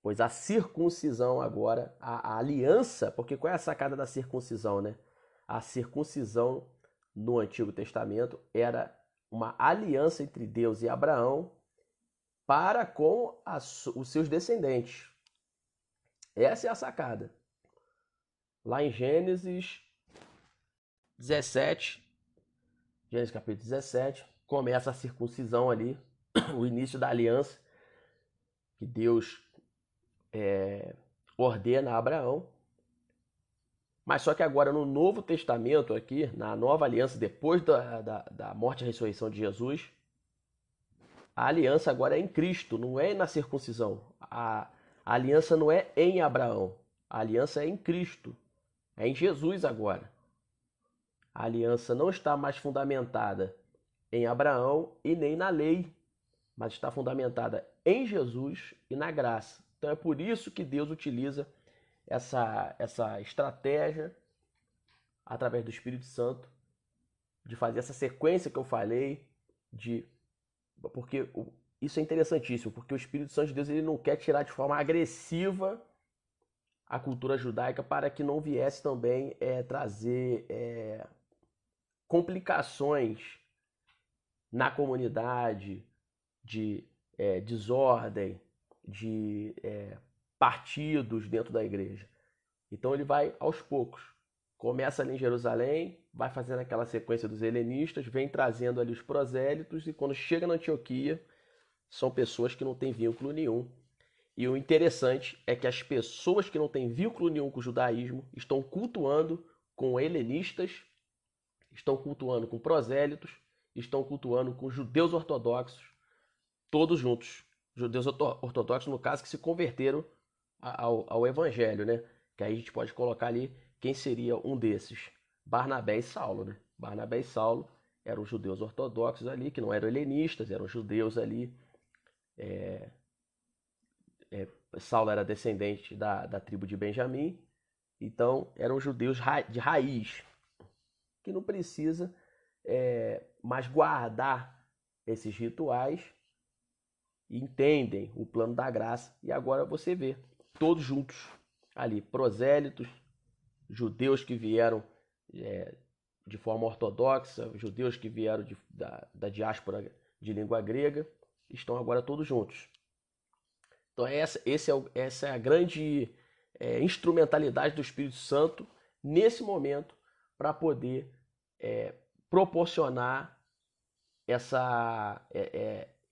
Speaker 1: Pois a circuncisão agora, a aliança, porque qual é a sacada da circuncisão, né? A circuncisão no Antigo Testamento era uma aliança entre Deus e Abraão para com os seus descendentes. Essa é a sacada. Lá em Gênesis 17, Gênesis capítulo 17, começa a circuncisão ali, o início da aliança que Deus ordena a Abraão. Mas só que agora no Novo Testamento aqui, na nova aliança, depois da morte e ressurreição de Jesus, a aliança agora é em Cristo, não é na circuncisão. A aliança não é em Abraão, a aliança é em Cristo, é em Jesus agora. A aliança não está mais fundamentada em Abraão e nem na lei, mas está fundamentada em Jesus e na graça. Então é por isso que Deus utiliza essa estratégia através do Espírito Santo de fazer essa sequência que eu falei, porque isso é interessantíssimo, porque o Espírito Santo de Deus ele não quer tirar de forma agressiva a cultura judaica para que não viesse também trazer complicações na comunidade, de desordem, de partidos dentro da igreja. Então ele vai aos poucos. Começa ali em Jerusalém, vai fazendo aquela sequência dos helenistas, vem trazendo ali os prosélitos e quando chega na Antioquia, são pessoas que não têm vínculo nenhum. E o interessante é que as pessoas que não têm vínculo nenhum com o judaísmo estão cultuando com helenistas, estão cultuando com prosélitos, estão cultuando com judeus ortodoxos, todos juntos. Judeus ortodoxos, no caso, que se converteram ao evangelho, né? Que aí a gente pode colocar ali quem seria um desses. Barnabé e Saulo, né? Barnabé e Saulo eram judeus ortodoxos ali, que não eram helenistas, eram judeus ali. Saulo era descendente da tribo de Benjamim, então eram judeus de raiz, que não precisa mais guardar esses rituais e entendem o plano da graça. E agora você vê todos juntos ali, prosélitos, judeus que vieram de forma ortodoxa, judeus que vieram da diáspora de língua grega, estão agora todos juntos. Então essa é a grande instrumentalidade do Espírito Santo nesse momento para poder proporcionar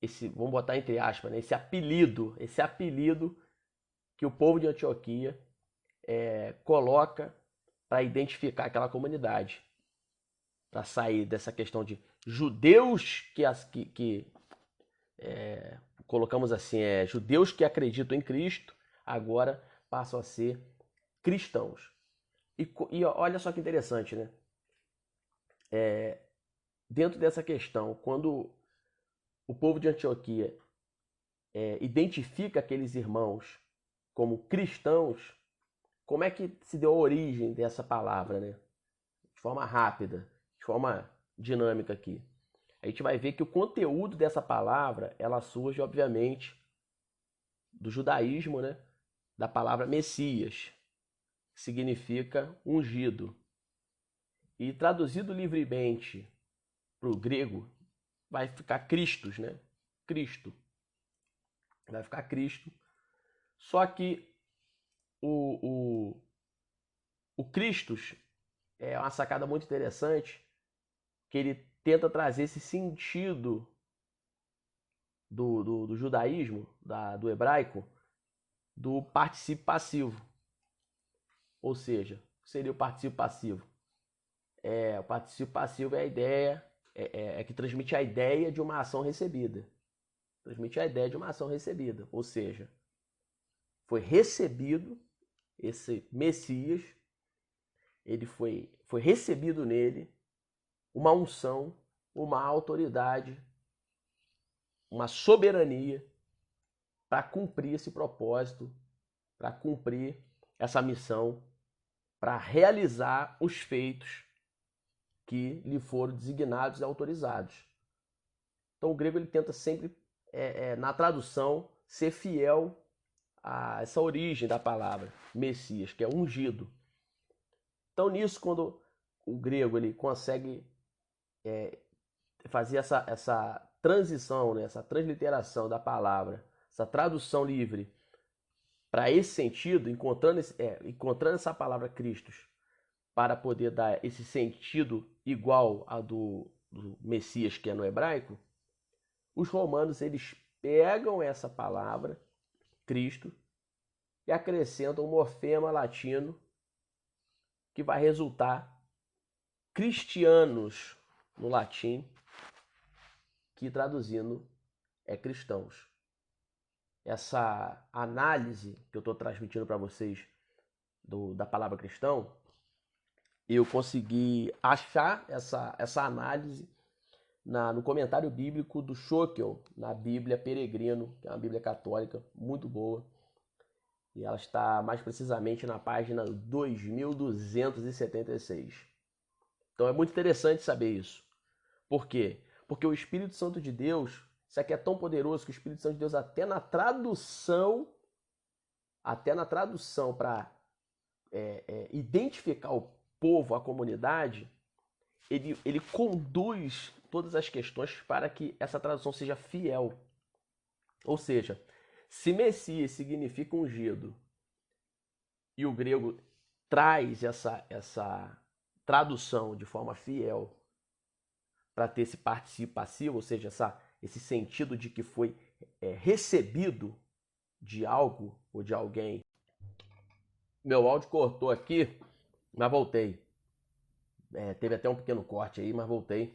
Speaker 1: esse, vamos botar entre aspas, né, esse apelido que o povo de Antioquia coloca para identificar aquela comunidade, para sair dessa questão de judeus que colocamos assim, judeus que acreditam em Cristo, agora passam a ser cristãos. E olha só que interessante, né? Dentro dessa questão, quando o povo de Antioquia identifica aqueles irmãos como cristãos, como é que se deu a origem dessa palavra, né? De forma rápida, de forma dinâmica aqui. A gente vai ver que o conteúdo dessa palavra, ela surge, obviamente, do judaísmo, né? Da palavra Messias, que significa ungido. E traduzido livremente para o grego, vai ficar Christos, né? Cristo. Vai ficar Cristo. Só que o Christos é uma sacada muito interessante, que ele tenta trazer esse sentido do judaísmo, do hebraico, do particípio passivo. Ou seja, o que seria o particípio passivo? O particípio passivo é a ideia, que transmite a ideia de uma ação recebida. Transmite a ideia de uma ação recebida. Ou seja, foi recebido esse Messias, ele foi recebido nele uma unção, uma autoridade, uma soberania para cumprir esse propósito, para cumprir essa missão, para realizar os feitos que lhe foram designados e autorizados. Então o grego ele tenta sempre, na tradução, ser fiel a essa origem da palavra Messias, que é ungido. Então nisso, quando o grego ele consegue fazer essa transição, né, essa transliteração da palavra, essa tradução livre para esse sentido, encontrando essa palavra Cristos para poder dar esse sentido igual a do Messias, que é no hebraico, os romanos eles pegam essa palavra Cristo e acrescentam um morfema latino que vai resultar cristianos no latim, que traduzindo é cristãos. Essa análise que eu estou transmitindo para vocês da palavra cristão, eu consegui achar essa análise no comentário bíblico do Schockel, na Bíblia Peregrino, que é uma Bíblia católica muito boa. E ela está mais precisamente na página 2276. Então é muito interessante saber isso. Por quê? Porque o Espírito Santo de Deus, isso aqui é tão poderoso que o Espírito Santo de Deus até na tradução para identificar o povo, a comunidade, ele conduz todas as questões para que essa tradução seja fiel. Ou seja, se Messias significa ungido e o grego traz essa tradução de forma fiel para ter esse particípio passivo, ou seja, esse sentido de que foi recebido de algo ou de alguém. Meu áudio cortou aqui, mas voltei. Teve até um pequeno corte aí, mas voltei.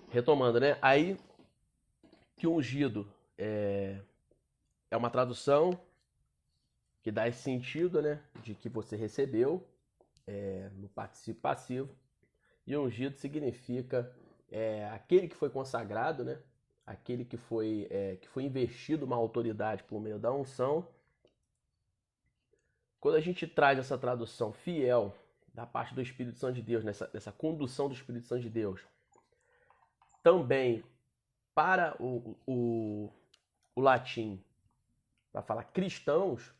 Speaker 1: Retomando, né? Aí que o ungido é uma tradução que dá esse sentido, né? De que você recebeu no particípio passivo. E ungido significa aquele que foi consagrado, né? Aquele que foi investido uma autoridade por meio da unção. Quando a gente traz essa tradução fiel da parte do Espírito Santo de Deus, nessa condução do Espírito Santo de Deus, também para o latim, para falar cristãos,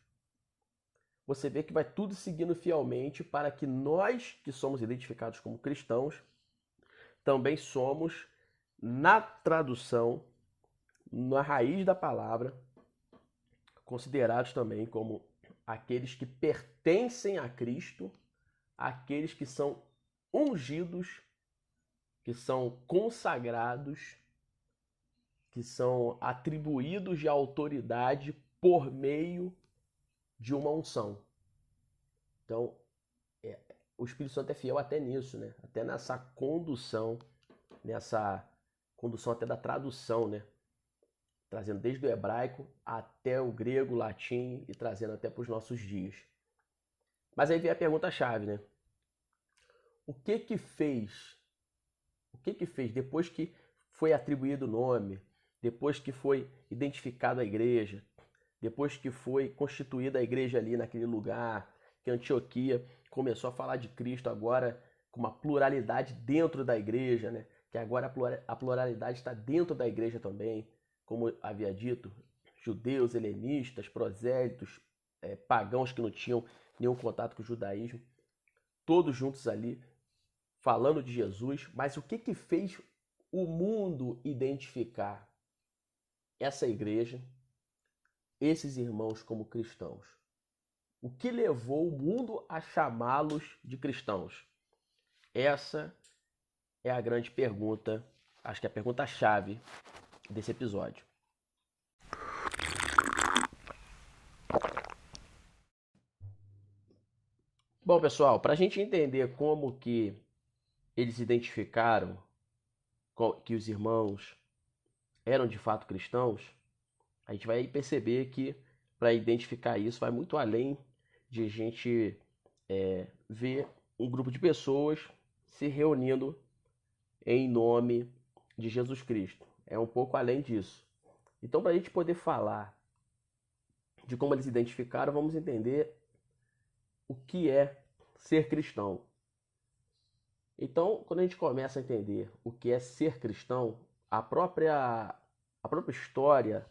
Speaker 1: você vê que vai tudo seguindo fielmente para que nós, que somos identificados como cristãos, também somos, na tradução, na raiz da palavra, considerados também como aqueles que pertencem a Cristo, aqueles que são ungidos, que são consagrados, que são atribuídos de autoridade por meio de uma unção. Então, o Espírito Santo é fiel até nisso, né? Até nessa condução até da tradução, né? Trazendo desde o hebraico até o grego, o latim e trazendo até para os nossos dias. Mas aí vem a pergunta-chave, né? O que fez depois que foi atribuído o nome, depois que foi identificado a igreja, depois que foi constituída a igreja ali naquele lugar, que Antioquia começou a falar de Cristo agora com uma pluralidade dentro da igreja, né? Que agora a pluralidade está dentro da igreja também, como havia dito, judeus, helenistas, prosélitos, pagãos que não tinham nenhum contato com o judaísmo, todos juntos ali, falando de Jesus. Mas o que fez o mundo identificar essa igreja, esses irmãos como cristãos? O que levou o mundo a chamá-los de cristãos? Essa é a grande pergunta, acho que é a pergunta-chave desse episódio. Bom, pessoal, para a gente entender como que eles identificaram que os irmãos eram de fato cristãos, a gente vai perceber que para identificar isso vai muito além de a gente ver um grupo de pessoas se reunindo em nome de Jesus Cristo. É um pouco além disso. Então, para a gente poder falar de como eles identificaram, vamos entender o que é ser cristão. Então, quando a gente começa a entender o que é ser cristão, a própria história,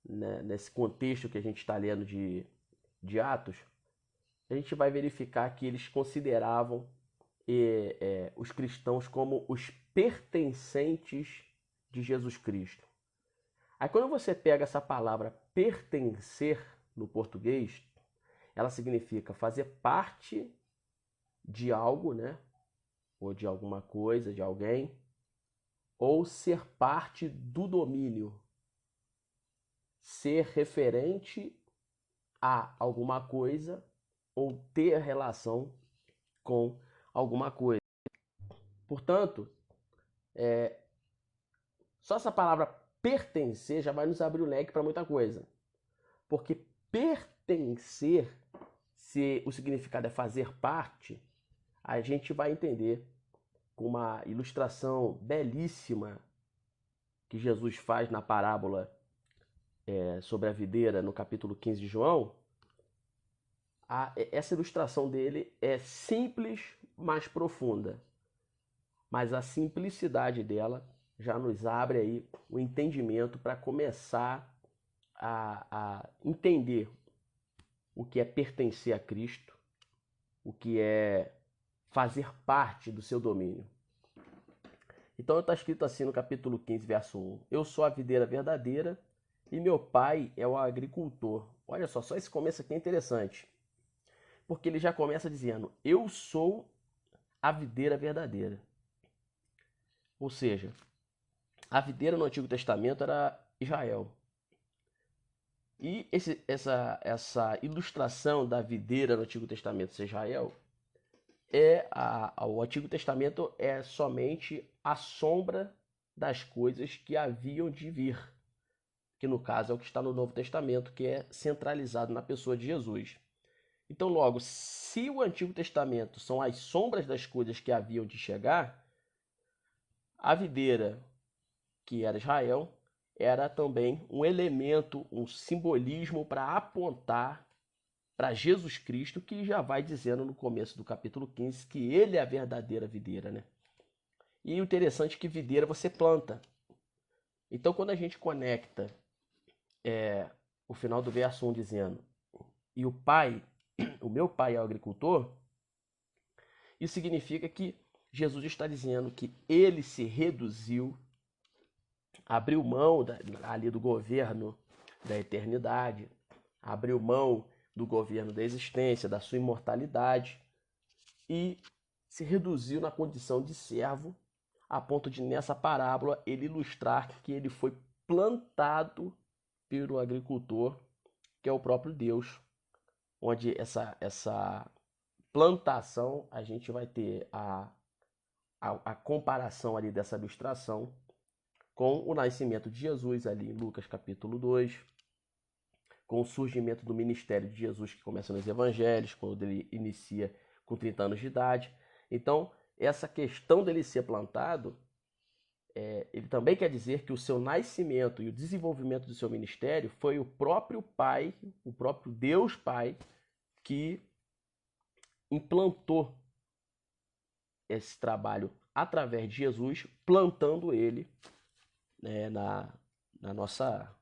Speaker 1: né, nesse contexto que a gente está lendo de Atos, a gente vai verificar que eles consideravam os cristãos como os pertencentes de Jesus Cristo. Aí quando você pega essa palavra pertencer no português, ela significa fazer parte de algo, né? Ou de alguma coisa, de alguém, ou ser parte do domínio, ser referente a alguma coisa ou ter relação com alguma coisa. Portanto, só essa palavra pertencer já vai nos abrir o leque para muita coisa. Porque pertencer, se o significado é fazer parte, a gente vai entender com uma ilustração belíssima que Jesus faz na parábola sobre a videira no capítulo 15 de João. Essa ilustração dele é simples, mas profunda. Mas a simplicidade dela já nos abre aí o entendimento para começar a entender o que é pertencer a Cristo, o que é fazer parte do seu domínio. Então está escrito assim no capítulo 15, verso 1. Eu sou a videira verdadeira e meu pai é o agricultor. Olha só esse começo aqui é interessante. Porque ele já começa dizendo, eu sou a videira verdadeira. Ou seja, a videira no Antigo Testamento era Israel. E essa ilustração da videira no Antigo Testamento ser Israel, o Antigo Testamento é somente a sombra das coisas que haviam de vir. Que no caso é o que está no Novo Testamento, que é centralizado na pessoa de Jesus. Então, logo, se o Antigo Testamento são as sombras das coisas que haviam de chegar, a videira, que era Israel, era também um elemento, um simbolismo para apontar para Jesus Cristo, que já vai dizendo no começo do capítulo 15 que ele é a verdadeira videira, né? E o interessante é que videira você planta. Então, quando a gente conecta o final do verso 1 dizendo e o meu pai é o agricultor, isso significa que Jesus está dizendo que ele se reduziu, abriu mão ali do governo da eternidade, abriu mão do governo da existência, da sua imortalidade e se reduziu na condição de servo, a ponto de nessa parábola ele ilustrar que ele foi plantado pelo agricultor, que é o próprio Deus, onde essa plantação a gente vai ter a comparação ali dessa ilustração com o nascimento de Jesus ali em Lucas capítulo 2, com o surgimento do ministério de Jesus que começa nos evangelhos, quando ele inicia com 30 anos de idade. Então, essa questão dele ser plantado ele também quer dizer que o seu nascimento e o desenvolvimento do seu ministério foi o próprio Pai, o próprio Deus Pai, que implantou esse trabalho através de Jesus, plantando ele, né, na nossa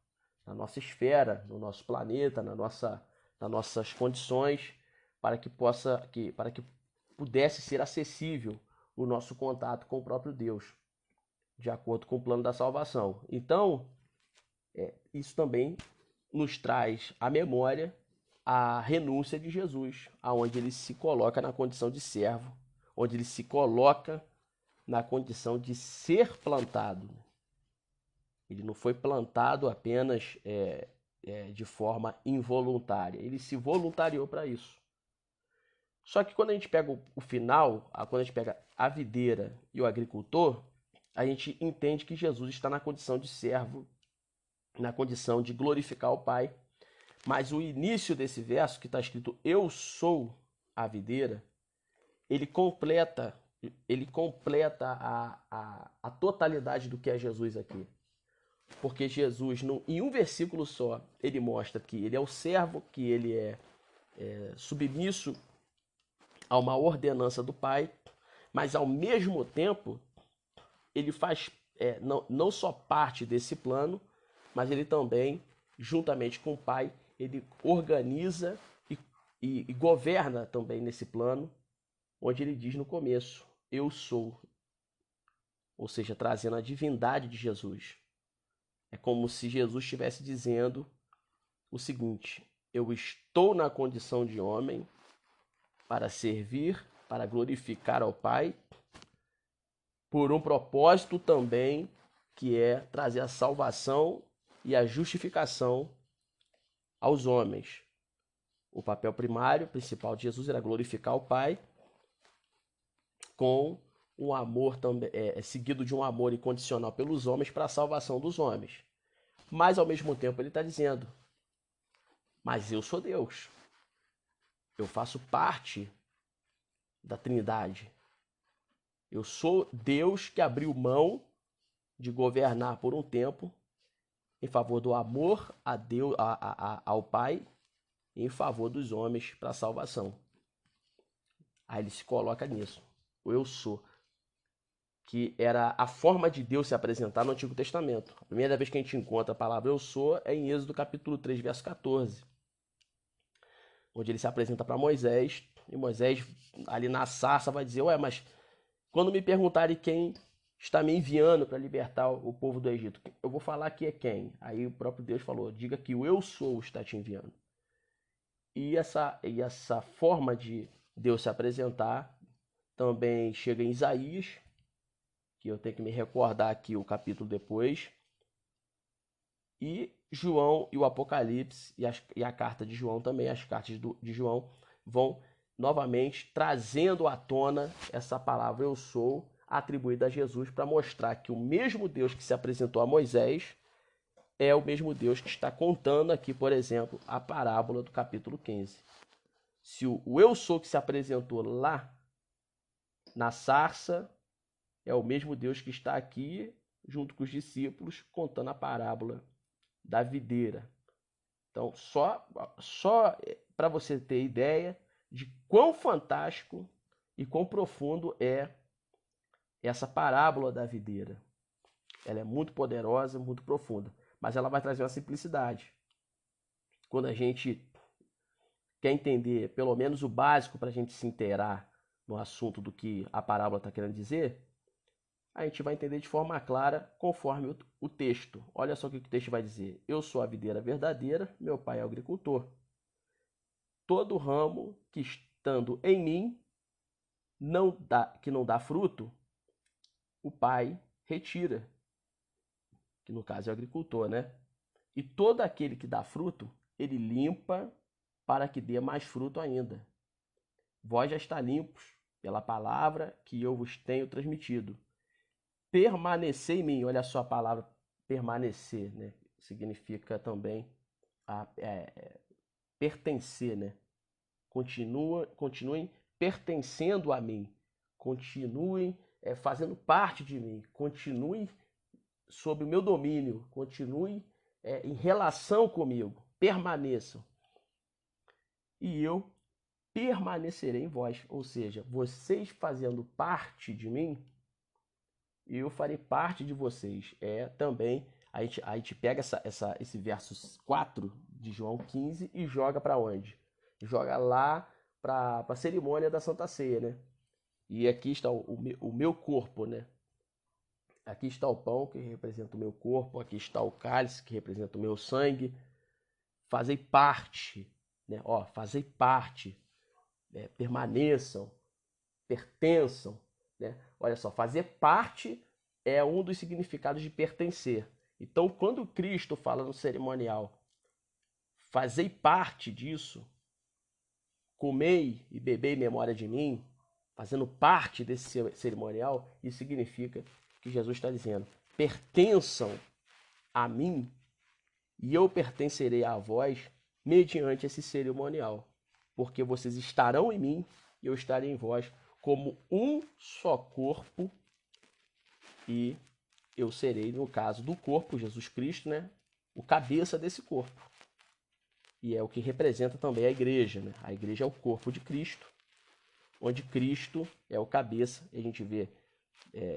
Speaker 1: esfera, no nosso planeta, nas nossas condições, para que pudesse ser acessível o nosso contato com o próprio Deus, de acordo com o plano da salvação. Então, isso também nos traz à memória a renúncia de Jesus, aonde ele se coloca na condição de servo, onde ele se coloca na condição de ser plantado. Ele não foi plantado apenas de forma involuntária, ele se voluntariou para isso. Só que quando a gente pega o final, quando a gente pega a videira e o agricultor, a gente entende que Jesus está na condição de servo, na condição de glorificar o Pai. Mas o início desse verso, que está escrito eu sou a videira, ele completa a totalidade do que é Jesus aqui. Porque Jesus, em um versículo só, ele mostra que ele é o servo, que ele é submisso a uma ordenança do Pai, mas ao mesmo tempo ele faz não só parte desse plano, mas ele também, juntamente com o Pai, ele organiza e governa também nesse plano, onde ele diz no começo, eu sou. Ou seja, trazendo a divindade de Jesus. É como se Jesus estivesse dizendo o seguinte, eu estou na condição de homem para servir, para glorificar ao Pai, por um propósito também, que é trazer a salvação e a justificação aos homens. O papel primário, principal de Jesus era glorificar o Pai, com um amor também, seguido de um amor incondicional pelos homens para a salvação dos homens. Mas ao mesmo tempo ele está dizendo, mas eu sou Deus. Eu faço parte da Trindade. Eu sou Deus que abriu mão de governar por um tempo em favor do amor a Deus, ao Pai, e em favor dos homens para a salvação. Aí ele se coloca nisso. O eu sou. Que era a forma de Deus se apresentar no Antigo Testamento. A primeira vez que a gente encontra a palavra eu sou é em Êxodo capítulo 3, verso 14. Onde ele se apresenta para Moisés, e Moisés ali na sarça vai dizer, ué, mas quando me perguntarem quem está me enviando para libertar o povo do Egito, eu vou falar que é quem? Aí o próprio Deus falou, diga que o eu sou está te enviando. E essa forma de Deus se apresentar também chega em Isaías, que eu tenho que me recordar aqui o capítulo depois, e João e o Apocalipse e a carta de João também, as cartas de João vão novamente trazendo à tona essa palavra eu sou atribuída a Jesus para mostrar que o mesmo Deus que se apresentou a Moisés é o mesmo Deus que está contando aqui, por exemplo, a parábola do capítulo 15. Se o eu sou que se apresentou lá na sarça é o mesmo Deus que está aqui junto com os discípulos contando a parábola da videira. Então, só para você ter ideia de quão fantástico e quão profundo é essa parábola da videira. Ela é muito poderosa, muito profunda, mas ela vai trazer uma simplicidade. Quando a gente quer entender pelo menos o básico para a gente se inteirar no assunto do que a parábola está querendo dizer, a gente vai entender de forma clara conforme o texto. Olha só o que o texto vai dizer. Eu sou a videira verdadeira, meu pai é o agricultor. Todo ramo que estando em mim que não dá fruto, o pai retira. Que no caso é o agricultor, né? E todo aquele que dá fruto, ele limpa para que dê mais fruto ainda. Vós já está limpos pela palavra que eu vos tenho transmitido. Permanecer em mim, olha só a palavra permanecer, né? Significa também pertencer, né? Continuem pertencendo a mim, continuem fazendo parte de mim, continuem sob o meu domínio, continuem em relação comigo, permaneçam. E eu permanecerei em vós. Ou seja, vocês fazendo parte de mim, eu farei parte de vocês. Também, a gente pega esse verso 4 de João 15 e joga para onde? Joga lá para a cerimônia da Santa Ceia, né? E aqui está o meu corpo, né? Aqui está o pão que representa o meu corpo, aqui está o cálice que representa o meu sangue. Fazei parte, né? Ó, fazei parte, né? Permaneçam, pertençam, né? Olha só, fazer parte é um dos significados de pertencer. Então, quando Cristo fala no cerimonial, fazei parte disso, comei e bebei em memória de mim, fazendo parte desse cerimonial, isso significa que Jesus está dizendo: pertençam a mim e eu pertencerei a vós mediante esse cerimonial, porque vocês estarão em mim e eu estarei em vós como um só corpo, e eu serei, no caso do corpo, Jesus Cristo, né, o cabeça desse corpo. E é o que representa também a igreja, né? A igreja é o corpo de Cristo, onde Cristo é o cabeça. E a gente vê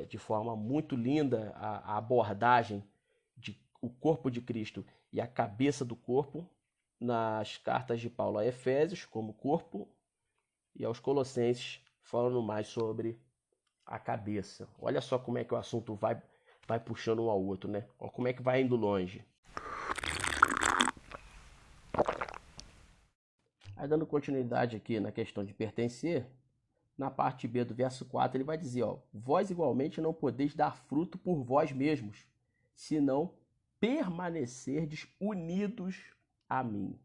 Speaker 1: de forma muito linda a abordagem de o corpo de Cristo e a cabeça do corpo nas cartas de Paulo a Efésios como corpo e aos Colossenses falando mais sobre a cabeça. Olha só como é que o assunto vai puxando um ao outro, né? Olha como é que vai indo longe. Aí dando continuidade aqui na questão de pertencer, na parte B do verso 4 ele vai dizer, ó, vós igualmente não podeis dar fruto por vós mesmos, senão permanecerdes unidos a mim.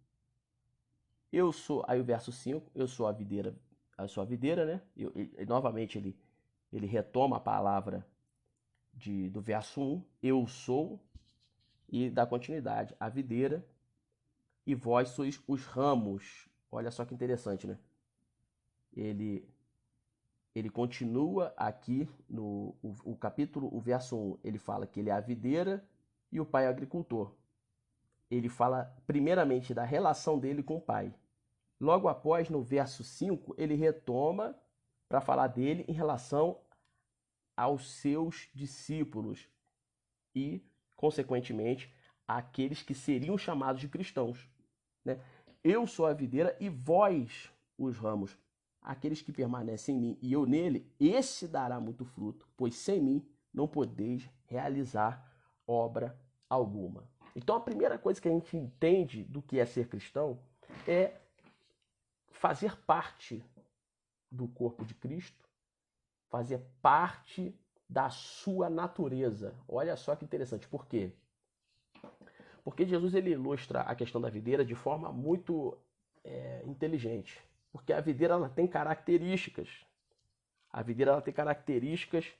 Speaker 1: Eu sou, aí o verso 5, eu sou a videira, né? Novamente ele retoma a palavra do verso 1, eu sou, e dá continuidade, a videira, e vós sois os ramos. Olha só que interessante, né? Ele continua aqui no o capítulo, o verso 1, ele fala que ele é a videira e o pai é o agricultor. Ele fala primeiramente da relação dele com o pai. Logo após, no verso 5, ele retoma para falar dele em relação aos seus discípulos e, consequentemente, àqueles que seriam chamados de cristãos, né? Eu sou a videira e vós os ramos. Aqueles que permanecem em mim e eu nele, esse dará muito fruto, pois sem mim não podeis realizar obra alguma. Então a primeira coisa que a gente entende do que é ser cristão é fazer parte do corpo de Cristo, fazer parte da sua natureza. Olha só que interessante. Por quê? Porque Jesus ele ilustra a questão da videira de forma muito inteligente. Porque a videira ela tem características. A videira ela tem características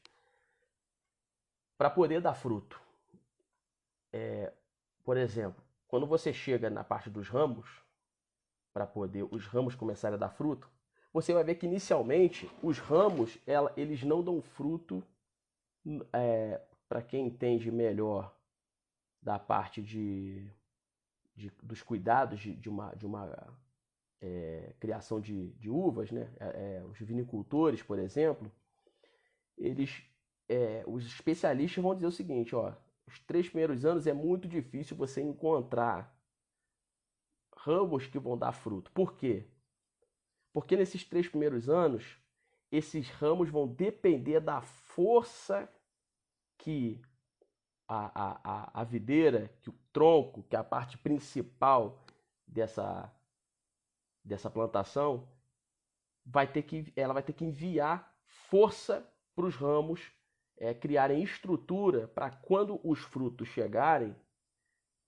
Speaker 1: para poder dar fruto. Por exemplo, quando você chega na parte dos ramos, para poder os ramos começarem a dar fruto, você vai ver que inicialmente os ramos eles não dão fruto. Para quem entende melhor da parte dos cuidados de uma criação de uvas, né? Os vinicultores, por exemplo, os especialistas vão dizer o seguinte, ó, os 3 primeiros anos é muito difícil você encontrar ramos que vão dar fruto. Por quê? Porque nesses 3 primeiros anos, esses ramos vão depender da força que a videira, que o tronco, que é a parte principal dessa plantação, ela vai ter que enviar força para os ramos criarem estrutura para quando os frutos chegarem,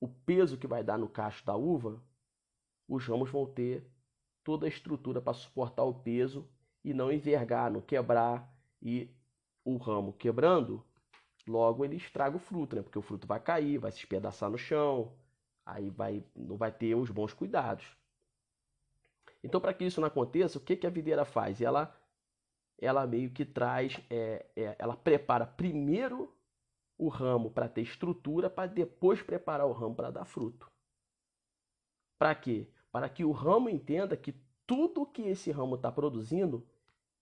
Speaker 1: o peso que vai dar no cacho da uva, os ramos vão ter toda a estrutura para suportar o peso e não envergar, não quebrar, e o ramo quebrando, logo ele estraga o fruto, né? Porque o fruto vai cair, vai se espedaçar no chão, aí não vai ter os bons cuidados. Então, para que isso não aconteça, o que a videira faz? Ela meio que traz, ela prepara primeiro o ramo para ter estrutura, para depois preparar o ramo para dar fruto. Para quê? Para que o ramo entenda que tudo que esse ramo está produzindo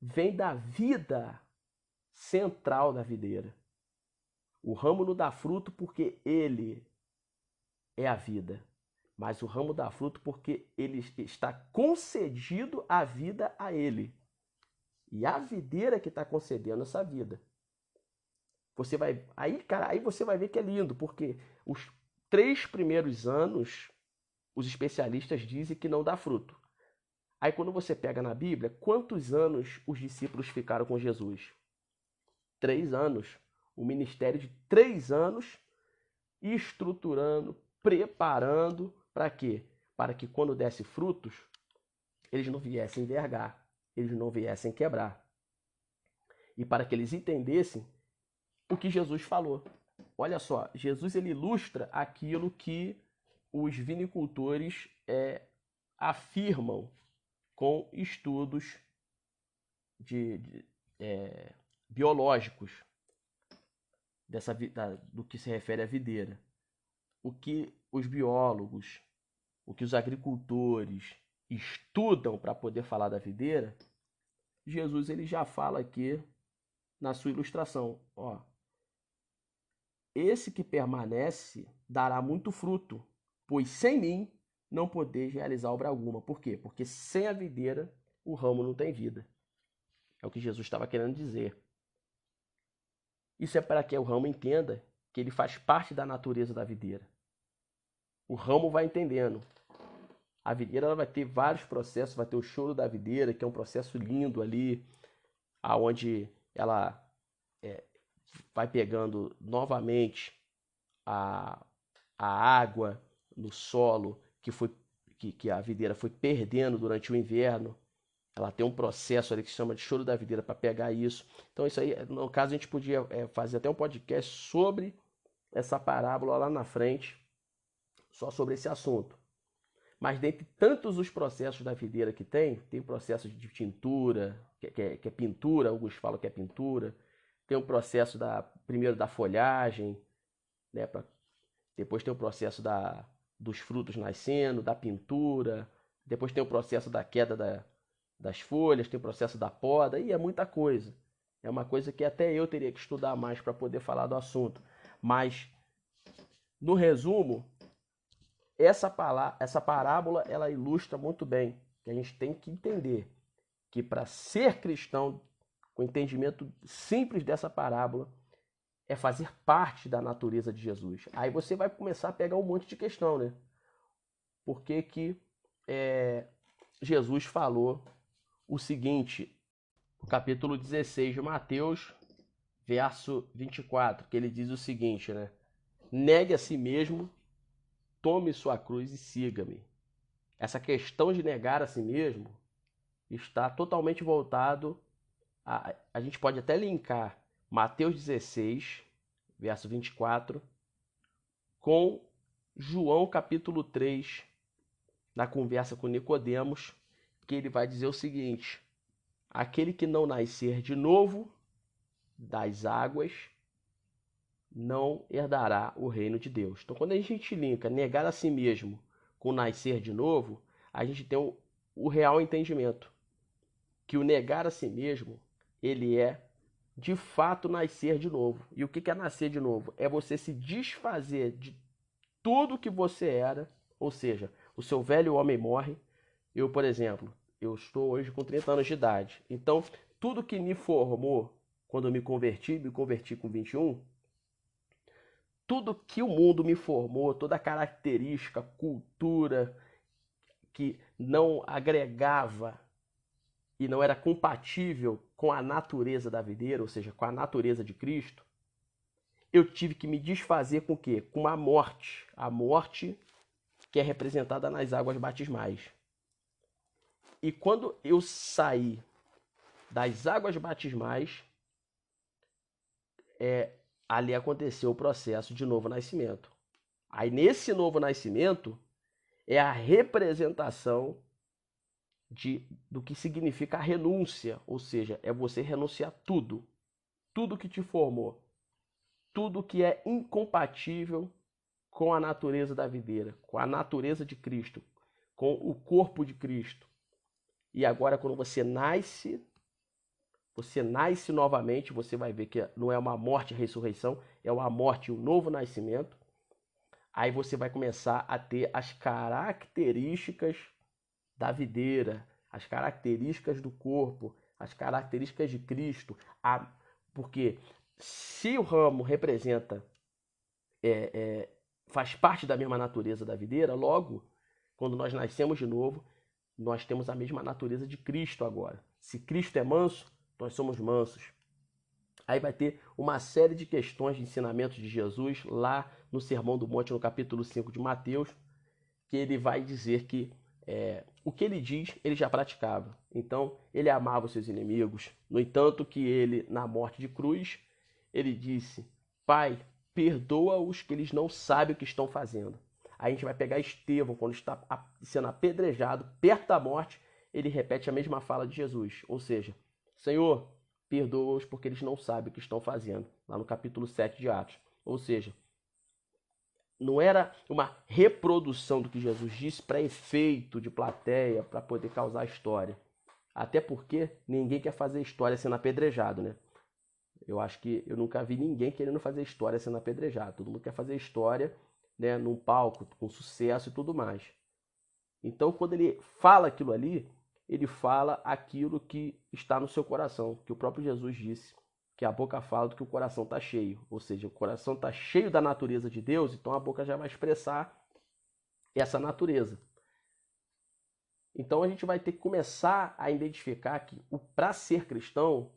Speaker 1: vem da vida central da videira. O ramo não dá fruto porque ele é a vida, mas o ramo dá fruto porque ele está concedido a vida a ele. E a videira que está concedendo essa vida. Você vai, aí, cara, aí você vai ver que é lindo, porque os 3 primeiros anos os especialistas dizem que não dá fruto. Aí quando você pega na Bíblia, quantos anos os discípulos ficaram com Jesus? 3 anos. O ministério de 3 anos estruturando, preparando para quê? Para que quando desse frutos, eles não viessem envergar, eles não viessem quebrar. E para que eles entendessem o que Jesus falou. Olha só, Jesus ele ilustra aquilo que os vinicultores afirmam com estudos biológicos do que se refere à videira. O que os biólogos, o que os agricultores estudam para poder falar da videira, Jesus ele já fala aqui na sua ilustração. Ó, esse que permanece dará muito fruto, pois sem mim não podeis realizar obra alguma. Por quê? Porque sem a videira o ramo não tem vida. É o que Jesus estava querendo dizer. Isso é para que o ramo entenda que ele faz parte da natureza da videira. O ramo vai entendendo. A videira ela vai ter vários processos, vai ter o choro da videira, que é um processo lindo ali, aonde ela vai pegando novamente a água no solo que a videira foi perdendo durante o inverno. Ela tem um processo ali que se chama de choro da videira para pegar isso. Então isso aí, no caso, a gente podia fazer até um podcast sobre essa parábola lá na frente, só sobre esse assunto. Mas dentre tantos os processos da videira que tem o processo de tintura, que é pintura, alguns falam que é pintura, tem o processo primeiro da folhagem, né, depois tem o processo dos frutos nascendo, da pintura, depois tem o processo da queda das folhas, tem o processo da poda, e é muita coisa. É uma coisa que até eu teria que estudar mais para poder falar do assunto. Mas, no resumo, essa parábola ela ilustra muito bem que a gente tem que entender que para ser cristão, com o entendimento simples dessa parábola, é fazer parte da natureza de Jesus. Aí você vai começar a pegar um monte de questão, né? Por que Jesus falou o seguinte, no capítulo 16 de Mateus, verso 24, que ele diz o seguinte, né? Negue a si mesmo, tome sua cruz e siga-me. Essa questão de negar a si mesmo está totalmente voltado a gente pode até linkar Mateus 16, verso 24, com João capítulo 3, na conversa com Nicodemos, que ele vai dizer o seguinte: aquele que não nascer de novo das águas não herdará o reino de Deus. Então, quando a gente linka negar a si mesmo com nascer de novo, a gente tem o real entendimento que o negar a si mesmo, ele é de fato nascer de novo. E o que é nascer de novo? É você se desfazer de tudo que você era, ou seja, o seu velho homem morre. Eu, por exemplo, eu estou hoje com 30 anos de idade. Então, tudo que me formou quando eu me converti com 21, tudo que o mundo me formou, toda a característica, cultura que não agregava e não era compatível com a natureza da videira, ou seja, com a natureza de Cristo, eu tive que me desfazer com o quê? Com a morte. A morte que é representada nas águas batismais. E quando eu saí das águas batismais, ali aconteceu o processo de novo nascimento. Aí nesse novo nascimento é a representação do que significa a renúncia, ou seja, é você renunciar tudo que te formou. tudo que é incompatível com a natureza da videira, com a natureza de Cristo, com o corpo de Cristo. E agora, quando você nasce novamente, você vai ver que não é uma morte e ressurreição, é uma morte e um novo nascimento. Aí você vai começar a ter as características da videira, as características do corpo, as características de Cristo. Porque se o ramo representa, faz parte da mesma natureza da videira, logo, quando nós nascemos de novo, nós temos a mesma natureza de Cristo agora. Se Cristo é manso, nós somos mansos. Aí vai ter uma série de questões de ensinamentos de Jesus lá no Sermão do Monte, no capítulo 5 de Mateus, que ele vai dizer que o que ele diz, ele já praticava. Então, ele amava os seus inimigos. No entanto, que ele, na morte de cruz, ele disse: Pai, perdoa-os que eles não sabem o que estão fazendo. Aí a gente vai pegar Estevão, quando está sendo apedrejado, perto da morte, ele repete a mesma fala de Jesus. Ou seja, Senhor, perdoa-os porque eles não sabem o que estão fazendo. Lá no capítulo 7 de Atos. Ou seja, não era uma reprodução do que Jesus disse para efeito de plateia, para poder causar história. Até porque ninguém quer fazer história sendo apedrejado, né? Eu acho que eu nunca vi ninguém querendo fazer história sendo apedrejado. Todo mundo quer fazer história, né, num palco, com sucesso e tudo mais. Então, quando ele fala aquilo ali, ele fala aquilo que está no seu coração, que o próprio Jesus disse, que a boca fala do que o coração está cheio. Ou seja, o coração está cheio da natureza de Deus, então a boca já vai expressar essa natureza. Então a gente vai ter que começar a identificar que para ser cristão,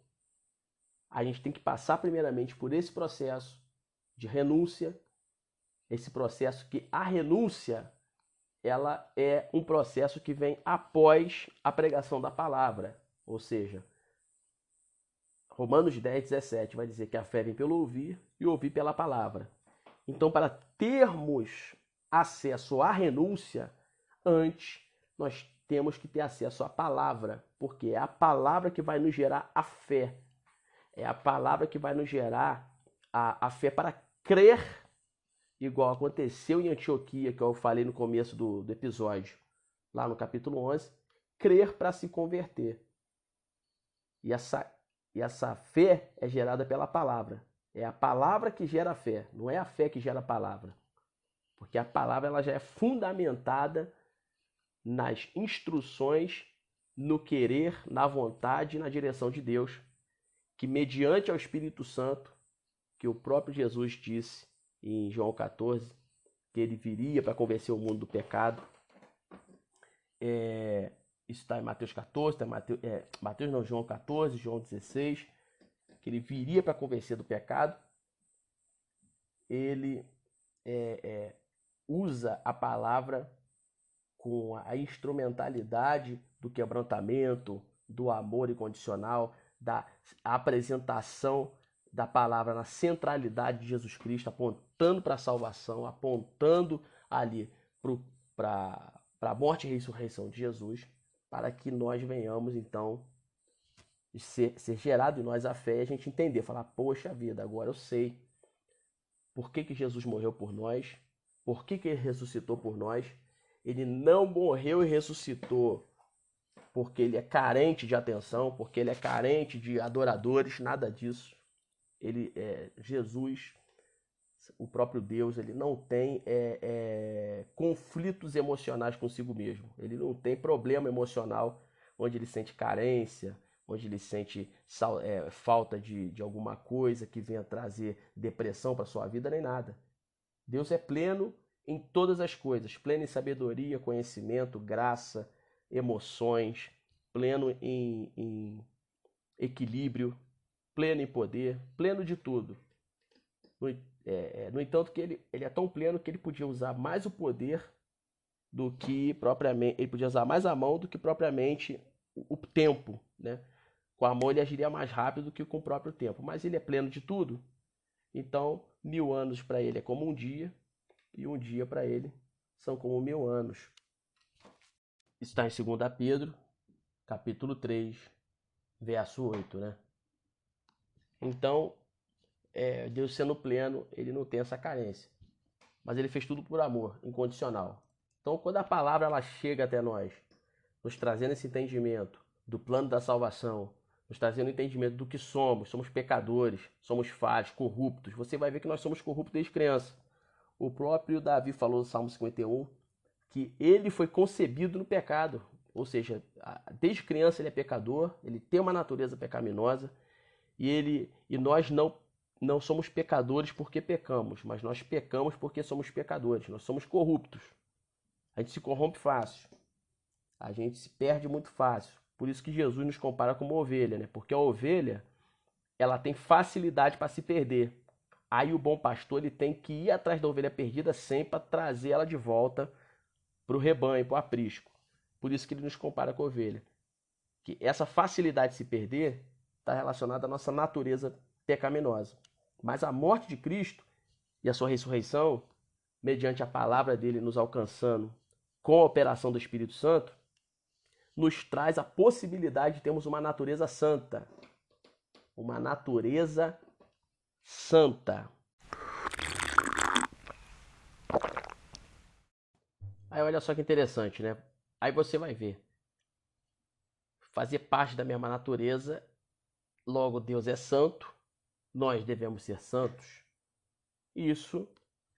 Speaker 1: a gente tem que passar primeiramente por esse processo de renúncia, esse processo que a renúncia, ela é um processo que vem após a pregação da palavra. Ou seja, Romanos 10, 17 vai dizer que a fé vem pelo ouvir e ouvir pela palavra. Então, para termos acesso à renúncia, antes nós temos que ter acesso à palavra, porque é a palavra que vai nos gerar a fé. É a palavra que vai nos gerar a fé para crer, igual aconteceu em Antioquia, que eu falei no começo do episódio, lá no capítulo 11, crer para se converter. E essa fé é gerada pela palavra. É a palavra que gera a fé, não é a fé que gera a palavra. Porque a palavra ela já é fundamentada nas instruções, no querer, na vontade e na direção de Deus, que mediante ao Espírito Santo, que o próprio Jesus disse em João 14, que ele viria para convencer o mundo do pecado. Isso está em Mateus 14, tá em João 14, João 16, que ele viria para convencer do pecado. Ele usa a palavra com a instrumentalidade do quebrantamento, do amor incondicional, da apresentação da palavra na centralidade de Jesus Cristo, apontando para a salvação, apontando ali para a morte e ressurreição de Jesus, para que nós venhamos, então, ser gerado em nós a fé e a gente entender, falar, poxa vida, agora eu sei por que Jesus morreu por nós, por que ele ressuscitou por nós. Ele não morreu e ressuscitou porque ele é carente de atenção, porque ele é carente de adoradores, nada disso. Jesus, o próprio Deus, ele não tem conflitos emocionais consigo mesmo. Ele não tem problema emocional onde ele sente carência, onde ele sente falta de alguma coisa que venha trazer depressão para sua vida, nem nada. Deus é pleno em todas as coisas, pleno em sabedoria, conhecimento, graça, emoções, pleno em equilíbrio, pleno em poder, pleno de tudo. No entanto, que ele é tão pleno que ele podia usar mais o poder do que propriamente, ele podia usar mais a mão do que propriamente o tempo, né? Com a mão ele agiria mais rápido do que com o próprio tempo, mas ele é pleno de tudo. Então, 1000 anos para ele é como um dia, e um dia para ele são como 1000 anos. Isso está em 2 Pedro, capítulo 3, verso 8, né? Então, Deus sendo pleno, ele não tem essa carência. Mas ele fez tudo por amor, incondicional. Então, quando a palavra ela chega até nós, nos trazendo esse entendimento do plano da salvação, nos trazendo o entendimento do que somos pecadores, somos falhos, corruptos. Você vai ver que nós somos corruptos desde criança. O próprio Davi falou no Salmo 51 que ele foi concebido no pecado, ou seja, desde criança ele é pecador, ele tem uma natureza pecaminosa e nós não somos pecadores porque pecamos, mas nós pecamos porque somos pecadores, nós somos corruptos. A gente se corrompe fácil, a gente se perde muito fácil. Por isso que Jesus nos compara com uma ovelha, né? Porque a ovelha, ela tem facilidade para se perder. Aí o bom pastor ele tem que ir atrás da ovelha perdida sempre para trazer ela de volta para o rebanho, para o aprisco. Por isso que ele nos compara com a ovelha. Que essa facilidade de se perder está relacionada à nossa natureza pecaminosa. Mas a morte de Cristo e a sua ressurreição, mediante a palavra dele nos alcançando com a operação do Espírito Santo, nos traz a possibilidade de termos uma natureza santa. Uma natureza santa. Aí olha só que interessante, né? Aí você vai ver. Fazer parte da mesma natureza, logo Deus é santo, nós devemos ser santos. Isso,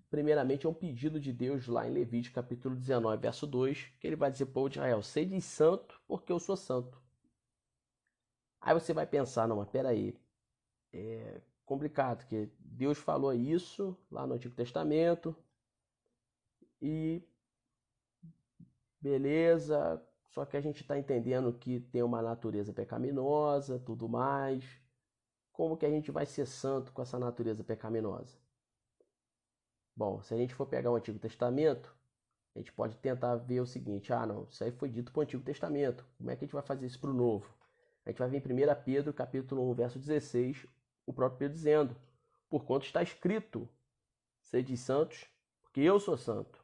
Speaker 1: primeiramente, é um pedido de Deus lá em Levítico capítulo 19, verso 2, que ele vai dizer para o povo de Israel: sede santo, porque eu sou santo. Aí você vai pensar, não, mas peraí, é complicado, porque Deus falou isso lá no Antigo Testamento e beleza, só que a gente está entendendo que tem uma natureza pecaminosa, tudo mais. Como que a gente vai ser santo com essa natureza pecaminosa? Bom, se a gente for pegar o Antigo Testamento, a gente pode tentar ver o seguinte: não, isso aí foi dito para o Antigo Testamento. Como é que a gente vai fazer isso para o Novo? A gente vai ver em 1 Pedro, capítulo 1, verso 16, o próprio Pedro dizendo: porquanto está escrito, sede santos, porque eu sou santo.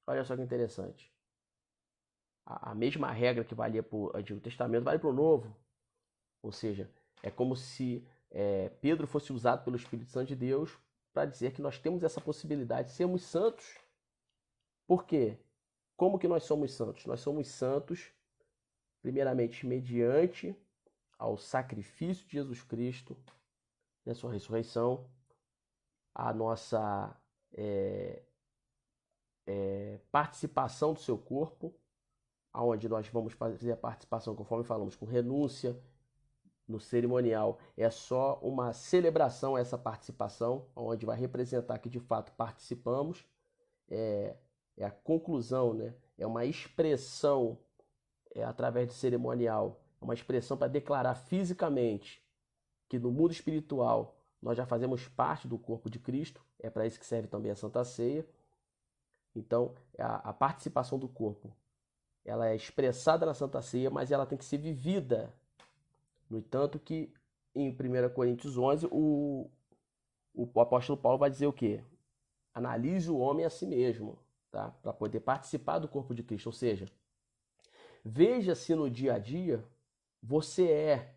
Speaker 1: Olha só que interessante. A mesma regra que valia para o Antigo Testamento vale para o Novo. Ou seja, é como se Pedro fosse usado pelo Espírito Santo de Deus para dizer que nós temos essa possibilidade de sermos santos. Por quê? Como que nós somos santos? Nós somos santos, primeiramente, mediante ao sacrifício de Jesus Cristo, e a sua ressurreição, a nossa participação do seu corpo, onde nós vamos fazer a participação, conforme falamos, com renúncia no cerimonial. É só uma celebração essa participação, onde vai representar que de fato participamos. É a conclusão, né? É uma expressão através do cerimonial, uma expressão para declarar fisicamente que no mundo espiritual nós já fazemos parte do corpo de Cristo. É para isso que serve também a Santa Ceia. Então, a participação do corpo, ela é expressada na Santa Ceia, mas ela tem que ser vivida. No entanto que em 1 Coríntios 11, o apóstolo Paulo vai dizer o quê? Analise o homem a si mesmo, tá? Para poder participar do corpo de Cristo. Ou seja, veja se no dia a dia você é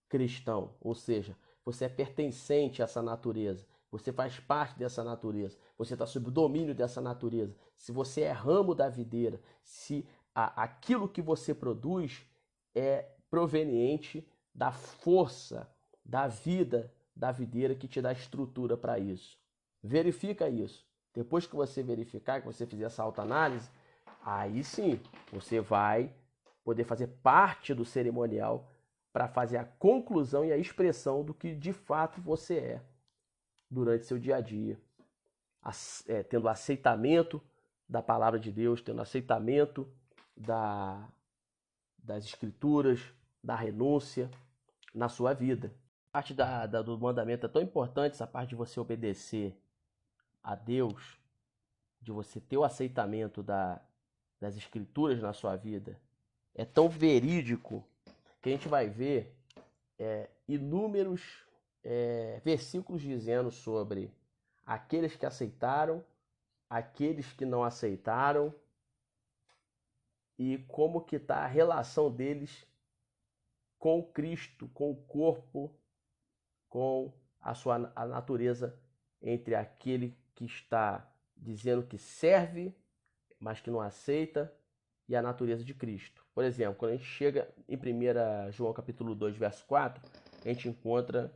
Speaker 1: cristão, ou seja, você é pertencente a essa natureza, você faz parte dessa natureza, você está sob o domínio dessa natureza, se você é ramo da videira, se aquilo que você produz é proveniente da força, da vida da videira que te dá estrutura para isso. Verifica isso. Depois que você verificar, que você fizer essa autoanálise, aí sim você vai poder fazer parte do cerimonial para fazer a conclusão e a expressão do que de fato você é durante seu dia a dia, tendo aceitamento da palavra de Deus, tendo aceitamento das escrituras, da renúncia na sua vida. A parte do mandamento é tão importante, essa parte de você obedecer a Deus, de você ter o aceitamento das escrituras na sua vida, é tão verídico que a gente vai ver inúmeros versículos dizendo sobre aqueles que aceitaram, aqueles que não aceitaram e como que está a relação deles com Cristo, com o corpo, com a natureza entre aquele que está dizendo que serve, mas que não aceita, e a natureza de Cristo. Por exemplo, quando a gente chega em 1 João capítulo 2, verso 4, a gente encontra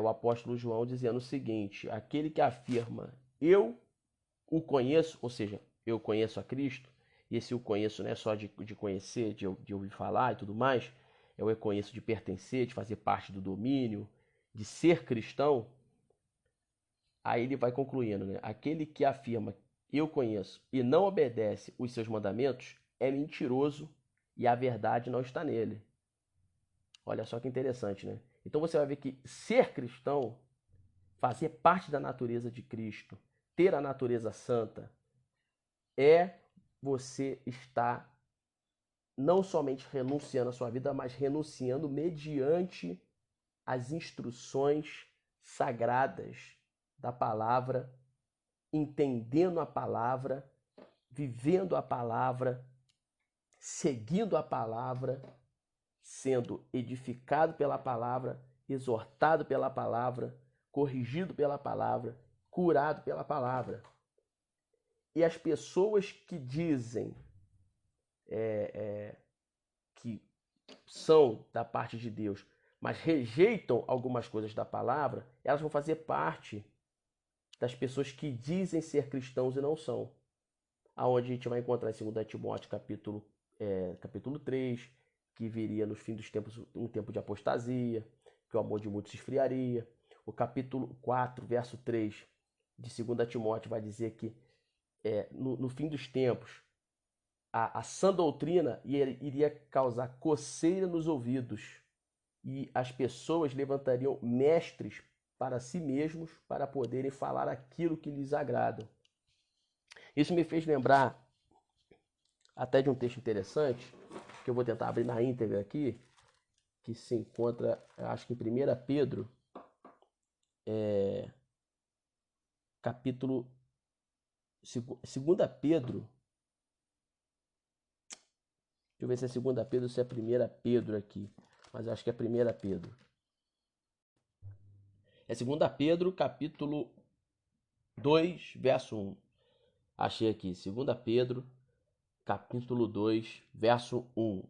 Speaker 1: o apóstolo João dizendo o seguinte: aquele que afirma eu o conheço, ou seja, eu conheço a Cristo, e esse eu conheço não é só de conhecer, de ouvir falar e tudo mais, é o eu conheço de pertencer, de fazer parte do domínio, de ser cristão. Aí ele vai concluindo, né? Aquele que afirma eu conheço e não obedece os seus mandamentos é mentiroso e a verdade não está nele. Olha só que interessante, né? Então você vai ver que ser cristão, fazer parte da natureza de Cristo, ter a natureza santa, é você estar não somente renunciando à sua vida, mas renunciando mediante as instruções sagradas da palavra, entendendo a palavra, vivendo a palavra, seguindo a palavra, sendo edificado pela palavra, exortado pela palavra, corrigido pela palavra, curado pela palavra. E as pessoas que dizem que são da parte de Deus, mas rejeitam algumas coisas da palavra, elas vão fazer parte das pessoas que dizem ser cristãos e não são. Aonde a gente vai encontrar em 2 Timóteo capítulo 3, que viria no fim dos tempos um tempo de apostasia, que o amor de muitos se esfriaria. O capítulo 4, verso 3 de 2 Timóteo vai dizer que no fim dos tempos a sã doutrina iria causar coceira nos ouvidos e as pessoas levantariam mestres para si mesmos para poderem falar aquilo que lhes agrada. Isso me fez lembrar até de um texto interessante, que eu vou tentar abrir na íntegra aqui, que se encontra, acho que em 1 Pedro, capítulo 2 Pedro, deixa eu ver se é 2 Pedro ou se é 1 Pedro aqui, mas eu acho que é 1 Pedro. É 2 Pedro, capítulo 2, verso 1. Achei aqui, 2 Pedro, capítulo 2, verso 1,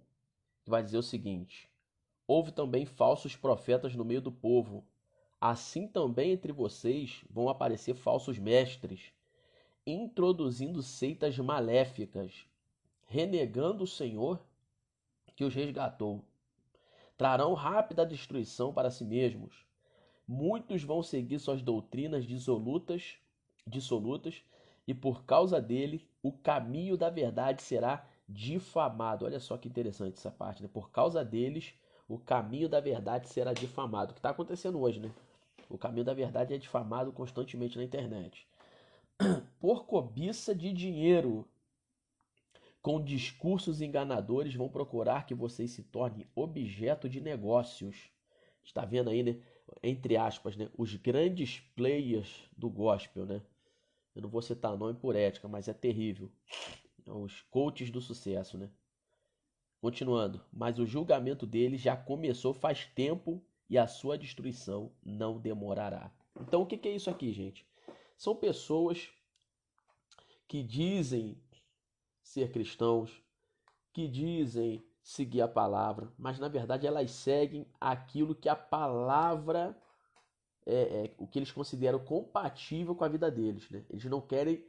Speaker 1: que vai dizer o seguinte: houve também falsos profetas no meio do povo, assim também entre vocês vão aparecer falsos mestres, introduzindo seitas maléficas, renegando o Senhor que os resgatou. Trarão rápida destruição para si mesmos. Muitos vão seguir suas doutrinas dissolutas, e por causa dele o caminho da verdade será difamado. Olha só que interessante essa parte, né? Por causa deles o caminho da verdade será difamado. O que está acontecendo hoje, né? O caminho da verdade é difamado constantemente na internet. Por cobiça de dinheiro, com discursos enganadores, vão procurar que vocês se tornem objeto de negócios. Está vendo aí, né? Entre aspas, né? Os grandes players do gospel, né? Eu não vou citar nome por ética, mas é terrível. Os coaches do sucesso, né? Continuando, mas o julgamento deles já começou faz tempo e a sua destruição não demorará. Então o que é isso aqui, gente? São pessoas que dizem ser cristãos, que dizem seguir a palavra, mas na verdade elas seguem aquilo que a palavra o que eles consideram compatível com a vida deles, né? Eles não querem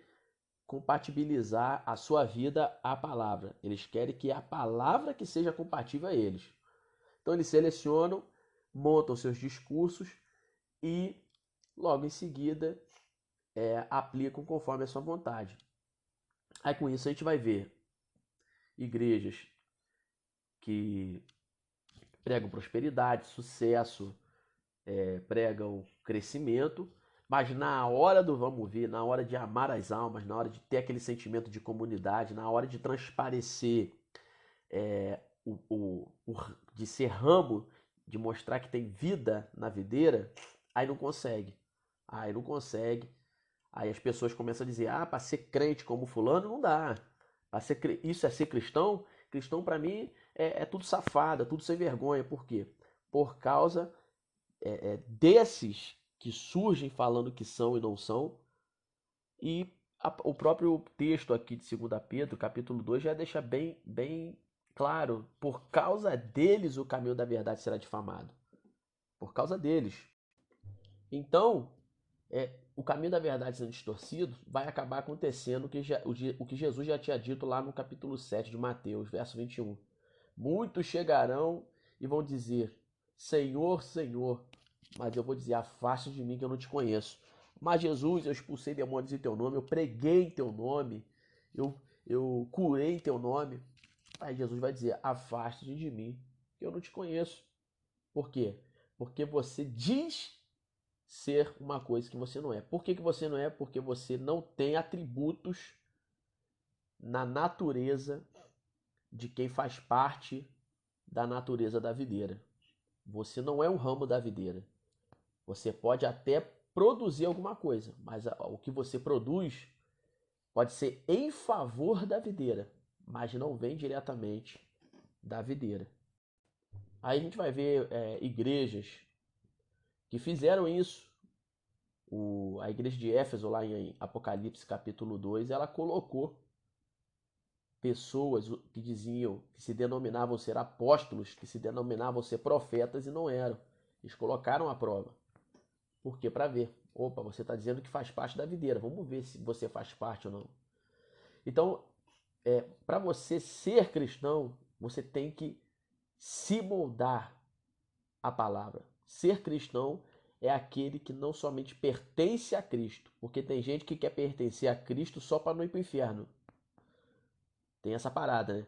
Speaker 1: compatibilizar a sua vida à palavra. Eles querem que a palavra que seja compatível a eles. Então eles selecionam, montam seus discursos e logo em seguida aplicam conforme a sua vontade. Aí com isso a gente vai ver igrejas que pregam prosperidade, sucesso, pregam crescimento, mas na hora do vamos ver, na hora de amar as almas, na hora de ter aquele sentimento de comunidade, na hora de transparecer, de ser ramo, de mostrar que tem vida na videira, aí não consegue. Aí não consegue. Aí as pessoas começam a dizer, para ser crente como fulano não dá. Isso é ser cristão? Cristão para mim é tudo safado, é tudo sem vergonha. Por quê? Por causa desses que surgem falando que são e não são. E o próprio texto aqui de 2 Pedro, capítulo 2, já deixa bem claro, por causa deles o caminho da verdade será difamado. Por causa deles. Então, o caminho da verdade sendo distorcido, vai acabar acontecendo o que Jesus já tinha dito lá no capítulo 7 de Mateus, verso 21. Muitos chegarão e vão dizer, Senhor, Senhor, mas eu vou dizer, afaste de mim que eu não te conheço. Mas Jesus, eu expulsei demônios em teu nome, eu preguei em teu nome, eu curei em teu nome. Aí Jesus vai dizer, afaste de mim que eu não te conheço. Por quê? Porque você diz ser uma coisa que você não é. Por que você não é? Porque você não tem atributos na natureza de quem faz parte da natureza da videira. Você não é um ramo da videira. Você pode até produzir alguma coisa, mas o que você produz pode ser em favor da videira, mas não vem diretamente da videira. Aí a gente vai ver igrejas que fizeram isso. A igreja de Éfeso, lá em Apocalipse capítulo 2, ela colocou pessoas que diziam, que se denominavam ser apóstolos, que se denominavam ser profetas e não eram. Eles colocaram a prova. Por quê? Para ver. Opa, você está dizendo que faz parte da videira. Vamos ver se você faz parte ou não. Então, para você ser cristão, você tem que se moldar à palavra. Ser cristão é aquele que não somente pertence a Cristo, porque tem gente que quer pertencer a Cristo só para não ir para o inferno. Tem essa parada, né?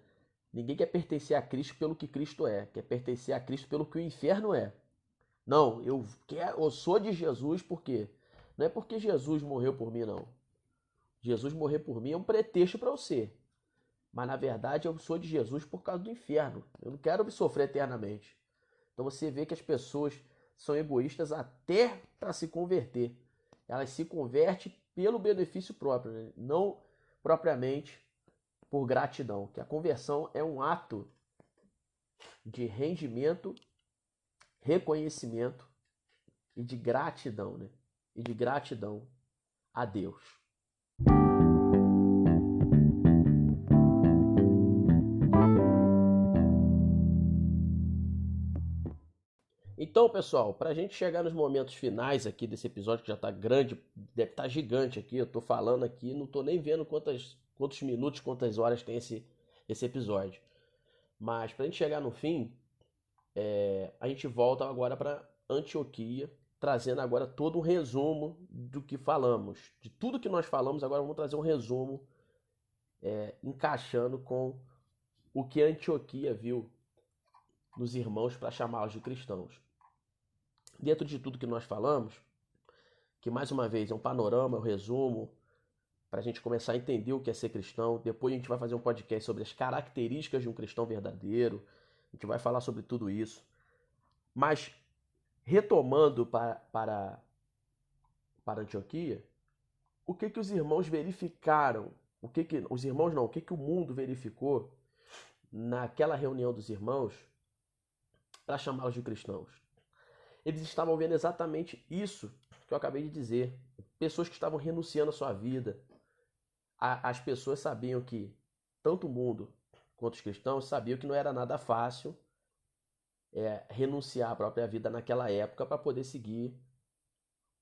Speaker 1: Ninguém quer pertencer a Cristo pelo que Cristo é, quer pertencer a Cristo pelo que o inferno é. Não, eu sou de Jesus porque não é porque Jesus morreu por mim, não. Jesus morrer por mim é um pretexto para eu ser. Mas na verdade eu sou de Jesus por causa do inferno. Eu não quero sofrer eternamente. Então você vê que as pessoas são egoístas até para se converter. Elas se convertem pelo benefício próprio, né? Não propriamente por gratidão. Que a conversão é um ato de rendimento, reconhecimento e de gratidão, né? E de gratidão a Deus. Então, pessoal, para a gente chegar nos momentos finais aqui desse episódio, que já está grande, deve estar gigante aqui, eu estou falando aqui, não estou nem vendo quantos minutos, quantas horas tem esse episódio. Mas para a gente chegar no fim, a gente volta agora para Antioquia, trazendo agora todo um resumo do que falamos. De tudo que nós falamos, agora vamos trazer um resumo, encaixando com o que Antioquia viu nos irmãos para chamá-los de cristãos. Dentro de tudo que nós falamos, que mais uma vez é um panorama, um resumo, para a gente começar a entender o que é ser cristão. Depois a gente vai fazer um podcast sobre as características de um cristão verdadeiro. A gente vai falar sobre tudo isso. Mas, retomando para Antioquia, o que os irmãos verificaram? O que o mundo verificou naquela reunião dos irmãos para chamá-los de cristãos? Eles estavam vendo exatamente isso que eu acabei de dizer. Pessoas que estavam renunciando à sua vida. As pessoas sabiam que, tanto o mundo quanto os cristãos, sabiam que não era nada fácil renunciar à própria vida naquela época para poder seguir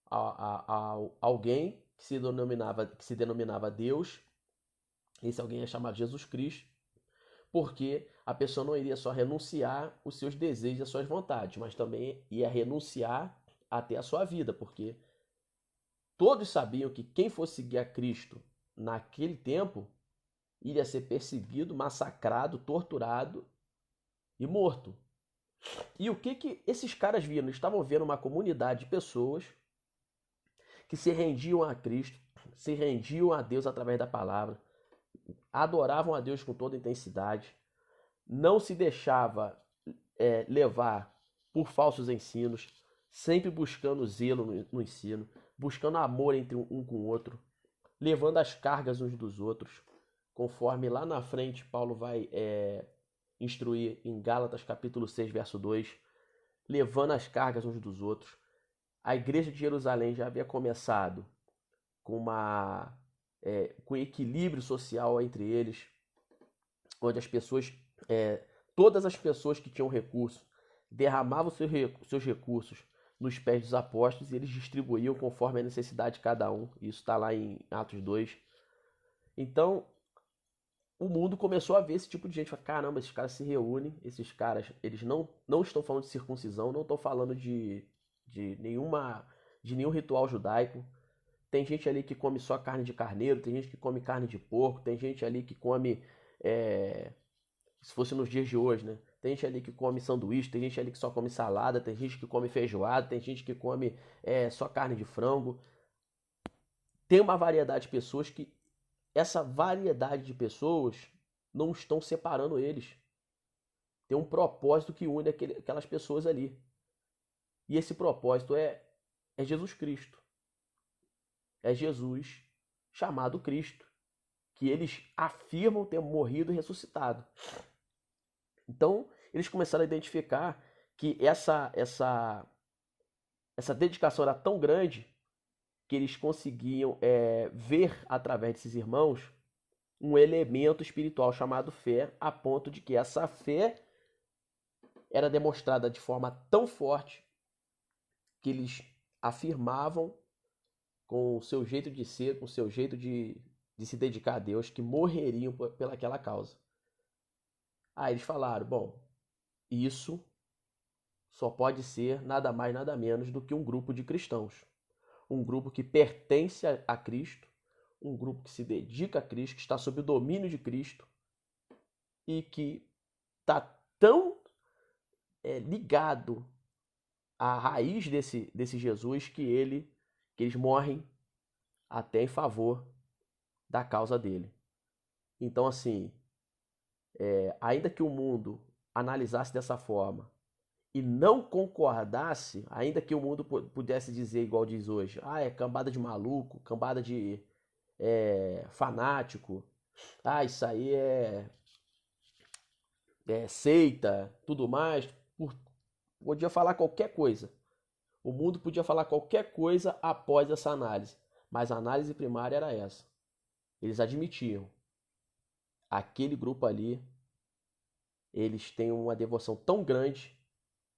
Speaker 1: a alguém que se denominava Deus. Esse alguém é chamado Jesus Cristo, porque a pessoa não iria só renunciar os seus desejos e as suas vontades, mas também ia renunciar até a sua vida, porque todos sabiam que quem fosse seguir a Cristo naquele tempo iria ser perseguido, massacrado, torturado e morto. E o que esses caras viram? Eles estavam vendo uma comunidade de pessoas que se rendiam a Cristo, se rendiam a Deus através da palavra, adoravam a Deus com toda intensidade, não se deixava levar por falsos ensinos, sempre buscando zelo no ensino, buscando amor entre um com o outro, levando as cargas uns dos outros, conforme lá na frente Paulo vai instruir em Gálatas capítulo 6, verso 2, levando as cargas uns dos outros, A igreja de Jerusalém já havia começado com com equilíbrio social entre eles, onde as pessoas, todas as pessoas que tinham recursos, derramavam seus recursos nos pés dos apóstolos e eles distribuíam conforme a necessidade de cada um. Isso está lá em Atos 2. Então, o mundo começou a ver esse tipo de gente. Fala, caramba, esses caras se reúnem, esses caras, eles não estão falando de circuncisão, não estão falando de nenhum ritual judaico. Tem gente ali que come só carne de carneiro, tem gente que come carne de porco, tem gente ali que come, se fosse nos dias de hoje, né? Tem gente ali que come sanduíche, tem gente ali que só come salada, tem gente que come feijoada, tem gente que come só carne de frango. Tem uma variedade de pessoas que essa variedade de pessoas não estão separando eles. Tem um propósito que une aquelas pessoas ali. E esse propósito é Jesus Cristo. É Jesus chamado Cristo, que eles afirmam ter morrido e ressuscitado. Então, eles começaram a identificar que essa dedicação era tão grande que eles conseguiam ver através desses irmãos um elemento espiritual chamado fé, a ponto de que essa fé era demonstrada de forma tão forte que eles afirmavam com o seu jeito de ser, com o seu jeito de se dedicar a Deus, que morreriam pelaquela causa. Aí eles falaram, bom, isso só pode ser nada mais, nada menos do que um grupo de cristãos. Um grupo que pertence a Cristo, um grupo que se dedica a Cristo, que está sob o domínio de Cristo e que está tão ligado à raiz desse Jesus que eles morrem até em favor da causa dele. Então, assim, ainda que o mundo analisasse dessa forma e não concordasse, ainda que o mundo pudesse dizer igual diz hoje, é cambada de maluco, cambada de fanático, isso aí é seita, tudo mais, podia falar qualquer coisa. O mundo podia falar qualquer coisa após essa análise, mas a análise primária era essa. Eles admitiam, aquele grupo ali, eles têm uma devoção tão grande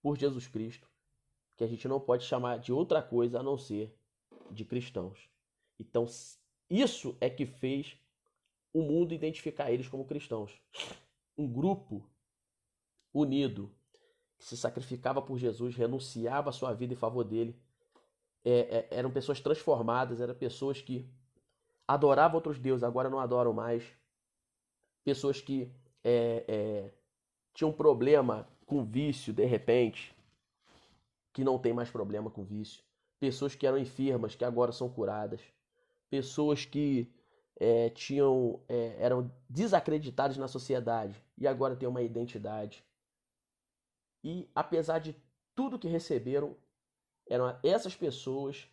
Speaker 1: por Jesus Cristo que a gente não pode chamar de outra coisa a não ser de cristãos. Então, isso é que fez o mundo identificar eles como cristãos. Um grupo unido, que se sacrificava por Jesus, renunciava a sua vida em favor dele. Eram pessoas transformadas, eram pessoas que adoravam outros deuses, agora não adoram mais. Pessoas que tinham problema com vício, de repente, que não tem mais problema com vício. Pessoas que eram enfermas, que agora são curadas. Pessoas que eram desacreditadas na sociedade e agora têm uma identidade. E apesar de tudo que receberam, eram essas pessoas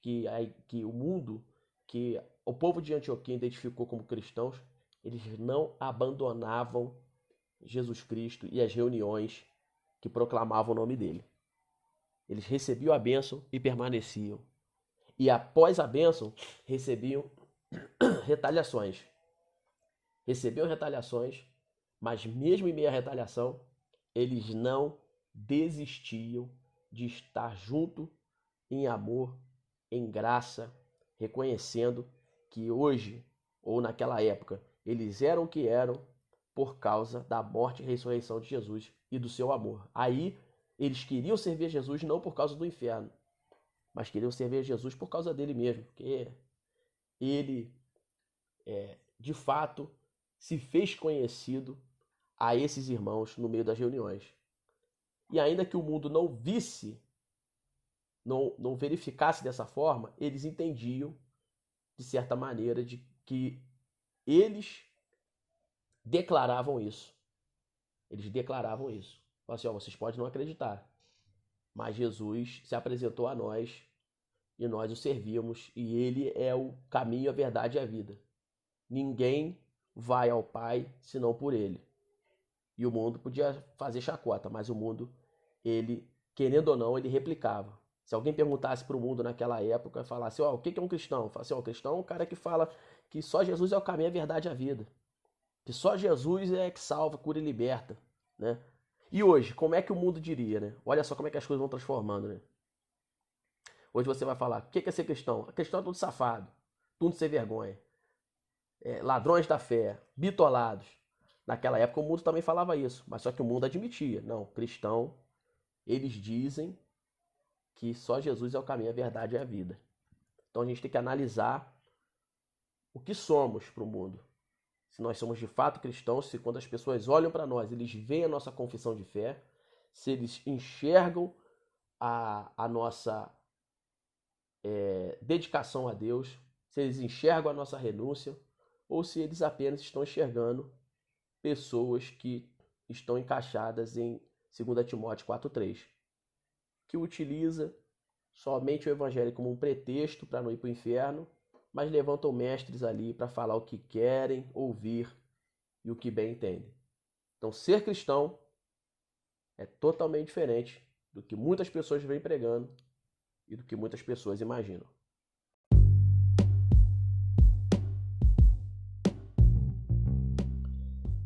Speaker 1: que o mundo, que o povo de Antioquia identificou como cristãos, eles não abandonavam Jesus Cristo e as reuniões que proclamavam o nome dele. Eles recebiam a bênção e permaneciam. E após a bênção, recebiam retaliações. Recebiam retaliações, mas mesmo em meio à retaliação, eles não desistiam de estar junto em amor, em graça, reconhecendo que hoje, ou naquela época, eles eram o que eram por causa da morte e ressurreição de Jesus e do seu amor. Aí, eles queriam servir a Jesus não por causa do inferno, mas queriam servir a Jesus por causa dele mesmo, porque ele, de fato, se fez conhecido a esses irmãos no meio das reuniões. E ainda que o mundo não visse, não verificasse dessa forma, eles entendiam, de certa maneira, de que eles declaravam isso. Eles declaravam isso. Falaram assim, vocês podem não acreditar, mas Jesus se apresentou a nós e nós o servíamos, e ele é o caminho, a verdade e a vida. Ninguém vai ao Pai senão por ele. E o mundo podia fazer chacota, mas o mundo, ele, querendo ou não, ele replicava. Se alguém perguntasse para o mundo naquela época, falasse, o que é um cristão? Falasse, o cristão é um cara que fala que só Jesus é o caminho, a verdade e a vida. Que só Jesus é que salva, cura e liberta, né? E hoje, como é que o mundo diria, né? Olha só como é que as coisas vão transformando, né? Hoje você vai falar, o que é ser cristão? Cristão é tudo safado, tudo sem vergonha. Ladrões da fé, bitolados. Naquela época o mundo também falava isso, mas só que o mundo admitia. Não, cristão, eles dizem que só Jesus é o caminho, a verdade e a vida. Então a gente tem que analisar o que somos para o mundo. Se nós somos de fato cristãos, se quando as pessoas olham para nós, eles veem a nossa confissão de fé, se eles enxergam a nossa dedicação a Deus, se eles enxergam a nossa renúncia, ou se eles apenas estão enxergando pessoas que estão encaixadas em 2 Timóteo 4,3, que utiliza somente o evangelho como um pretexto para não ir para o inferno, mas levantam mestres ali para falar o que querem ouvir e o que bem entendem. Então, ser cristão é totalmente diferente do que muitas pessoas vêm pregando e do que muitas pessoas imaginam.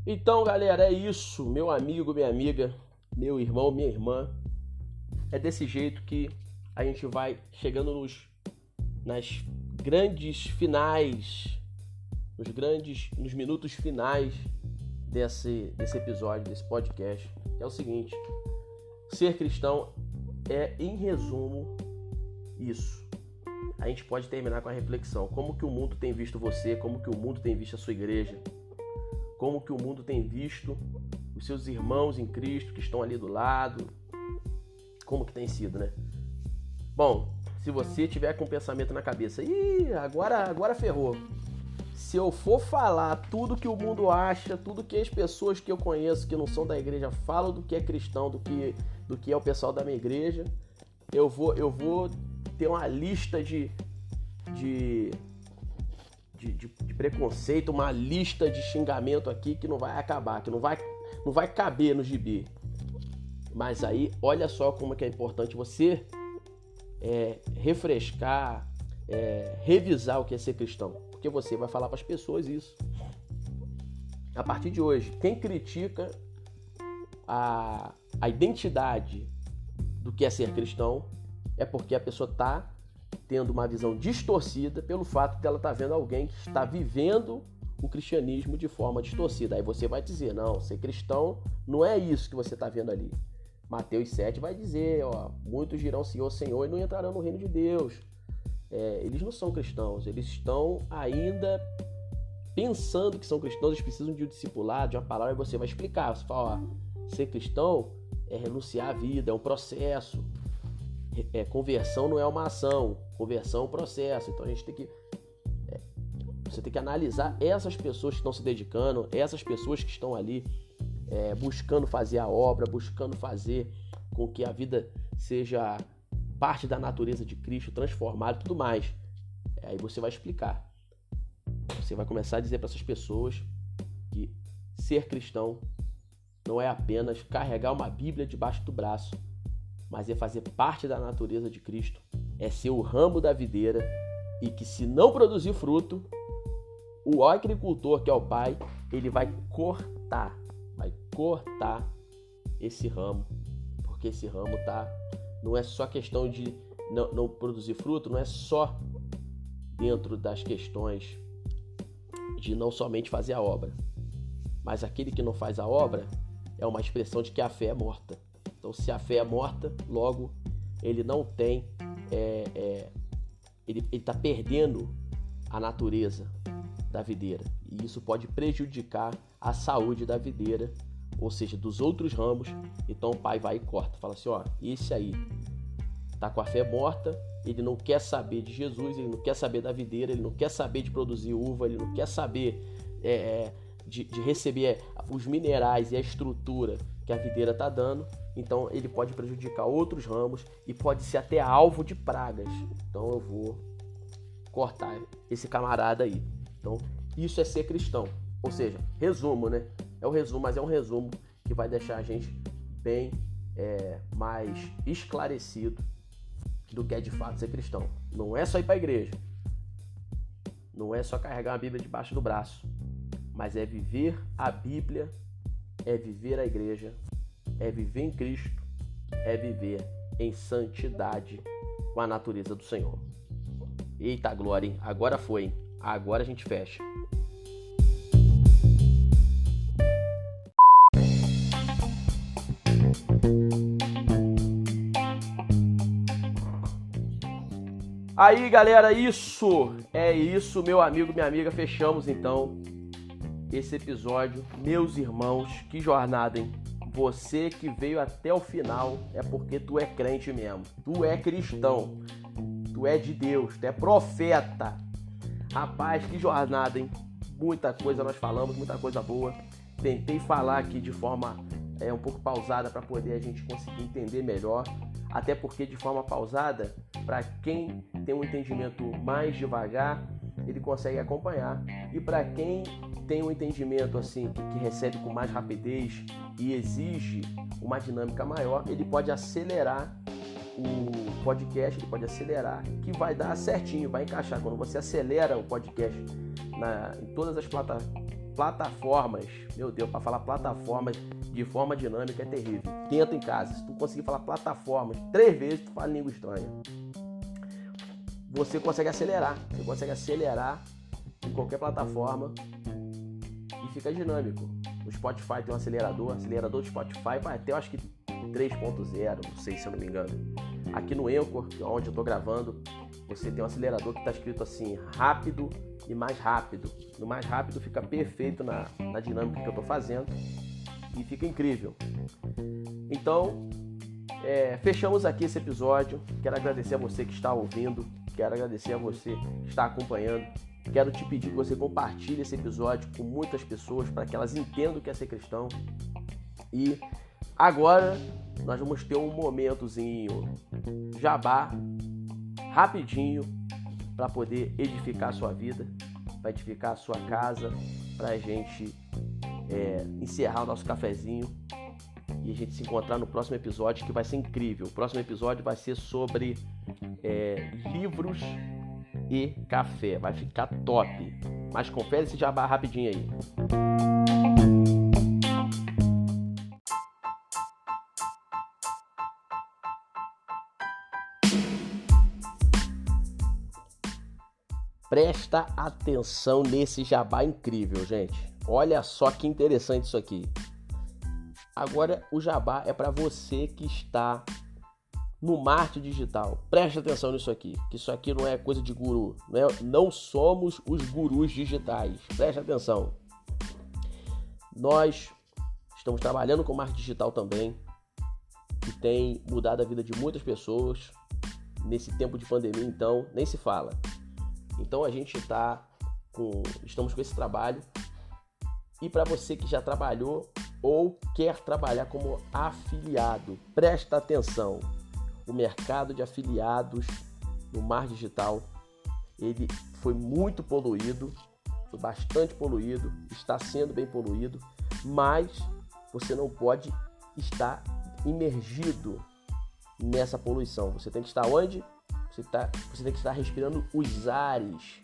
Speaker 1: Então, galera, é isso. Meu amigo, minha amiga, meu irmão, minha irmã. É desse jeito que a gente vai chegando nas grandes finais, nos minutos finais desse episódio, desse podcast. Que é o seguinte: ser cristão é, em resumo, isso. A gente pode terminar com a reflexão. Como que o mundo tem visto você? Como que o mundo tem visto a sua igreja? Como que o mundo tem visto os seus irmãos em Cristo que estão ali do lado? Como que tem sido, né? Bom, se você tiver com um pensamento na cabeça, agora ferrou. Se eu for falar tudo que o mundo acha, tudo que as pessoas que eu conheço que não são da igreja falam do que é cristão, do que é o pessoal da minha igreja, eu vou ter uma lista de preconceito, uma lista de xingamento aqui que não vai acabar, que não vai caber no gibi. Mas aí, olha só como é importante você refrescar, revisar o que é ser cristão. Porque você vai falar para as pessoas isso. A partir de hoje, quem critica a identidade do que é ser cristão é porque a pessoa está tendo uma visão distorcida pelo fato de ela estar vendo alguém que está vivendo o cristianismo de forma distorcida. Aí você vai dizer, não, ser cristão não é isso que você está vendo ali. Mateus 7 vai dizer, muitos dirão Senhor, Senhor e não entrarão no reino de Deus. Eles não são cristãos, eles estão ainda pensando que são cristãos, eles precisam de um discipulado, de uma palavra, e você vai explicar. Você fala, ser cristão é renunciar à vida, é um processo. Conversão não é uma ação, conversão é um processo. Então a gente tem que você tem que analisar essas pessoas que estão se dedicando, essas pessoas que estão ali buscando fazer a obra, buscando fazer com que a vida seja parte da natureza de Cristo, transformada e tudo mais. Aí você vai explicar. Você vai começar a dizer para essas pessoas que ser cristão não é apenas carregar uma Bíblia debaixo do braço, mas é fazer parte da natureza de Cristo, é ser o ramo da videira, e que se não produzir fruto, o agricultor, que é o Pai, ele vai cortar esse ramo, porque esse ramo não é só questão de não produzir fruto, não é só dentro das questões de não somente fazer a obra, mas aquele que não faz a obra é uma expressão de que a fé é morta. Então, se a fé é morta, logo ele não tem, ele está perdendo a natureza da videira, e isso pode prejudicar a saúde da videira, ou seja, dos outros ramos. Então o Pai vai e corta, fala assim, esse aí tá com a fé morta, ele não quer saber de Jesus, ele não quer saber da videira, ele não quer saber de produzir uva, ele não quer saber de receber os minerais e a estrutura que a videira está dando. Então ele pode prejudicar outros ramos e pode ser até alvo de pragas. Então eu vou cortar esse camarada aí. Então isso é ser cristão. Ou seja, resumo, né? É um resumo, mas é um resumo que vai deixar a gente bem mais esclarecido do que é de fato ser cristão. Não é só ir para a igreja, não é só carregar uma Bíblia debaixo do braço, mas é viver a Bíblia, é viver a igreja, é viver em Cristo, é viver em santidade com a natureza do Senhor. Eita glória, hein? Agora foi, hein? Agora a gente fecha. Aí, galera, isso, meu amigo, minha amiga, fechamos então esse episódio. Meus irmãos, que jornada, hein? Você que veio até o final é porque tu é crente mesmo, tu é cristão, tu é de Deus, tu é profeta. Rapaz, que jornada, hein? Muita coisa nós falamos, muita coisa boa. Tentei falar aqui de forma um pouco pausada para poder a gente conseguir entender melhor. Até porque de forma pausada, para quem tem um entendimento mais devagar, ele consegue acompanhar. E para quem tem um entendimento assim que recebe com mais rapidez e exige uma dinâmica maior, ele pode acelerar o podcast, ele pode acelerar, que vai dar certinho, vai encaixar. Quando você acelera o podcast em todas as plataformas, meu Deus, para falar plataformas de forma dinâmica é terrível. Tenta em casa, se tu conseguir falar plataformas 3 vezes, tu fala em língua estranha. Você consegue acelerar em qualquer plataforma e fica dinâmico. No Spotify tem um acelerador do Spotify vai até, eu acho que 3.0, não sei se eu não me engano. Aqui no Anchor, onde eu tô gravando, você tem um acelerador que está escrito assim, rápido e mais rápido. No mais rápido fica perfeito na dinâmica que eu tô fazendo e fica incrível. Então, fechamos aqui esse episódio. Quero agradecer a você que está ouvindo, quero agradecer a você que está acompanhando. Quero te pedir que você compartilhe esse episódio com muitas pessoas para que elas entendam o que é ser cristão. E agora nós vamos ter um momentozinho jabá, rapidinho, para poder edificar a sua vida, para edificar a sua casa, para a gente encerrar o nosso cafezinho e a gente se encontrar no próximo episódio, que vai ser incrível. O próximo episódio vai ser sobre livros e café, vai ficar top. Mas confere esse jabá rapidinho aí. Presta atenção nesse jabá incrível, gente. Olha só que interessante isso aqui. Agora o jabá é para você que está no marketing digital. Presta atenção nisso aqui, que isso aqui não é coisa de guru. Não somos os gurus digitais. Presta atenção. Nós estamos trabalhando com marketing digital também, que tem mudado a vida de muitas pessoas nesse tempo de pandemia, então nem se fala. Então a gente estamos com esse trabalho. E para você que já trabalhou ou quer trabalhar como afiliado, presta atenção. O mercado de afiliados no marketing digital, ele foi muito poluído, foi bastante poluído, está sendo bem poluído, mas você não pode estar imergido nessa poluição. Você tem que estar onde? Você tem que estar respirando os ares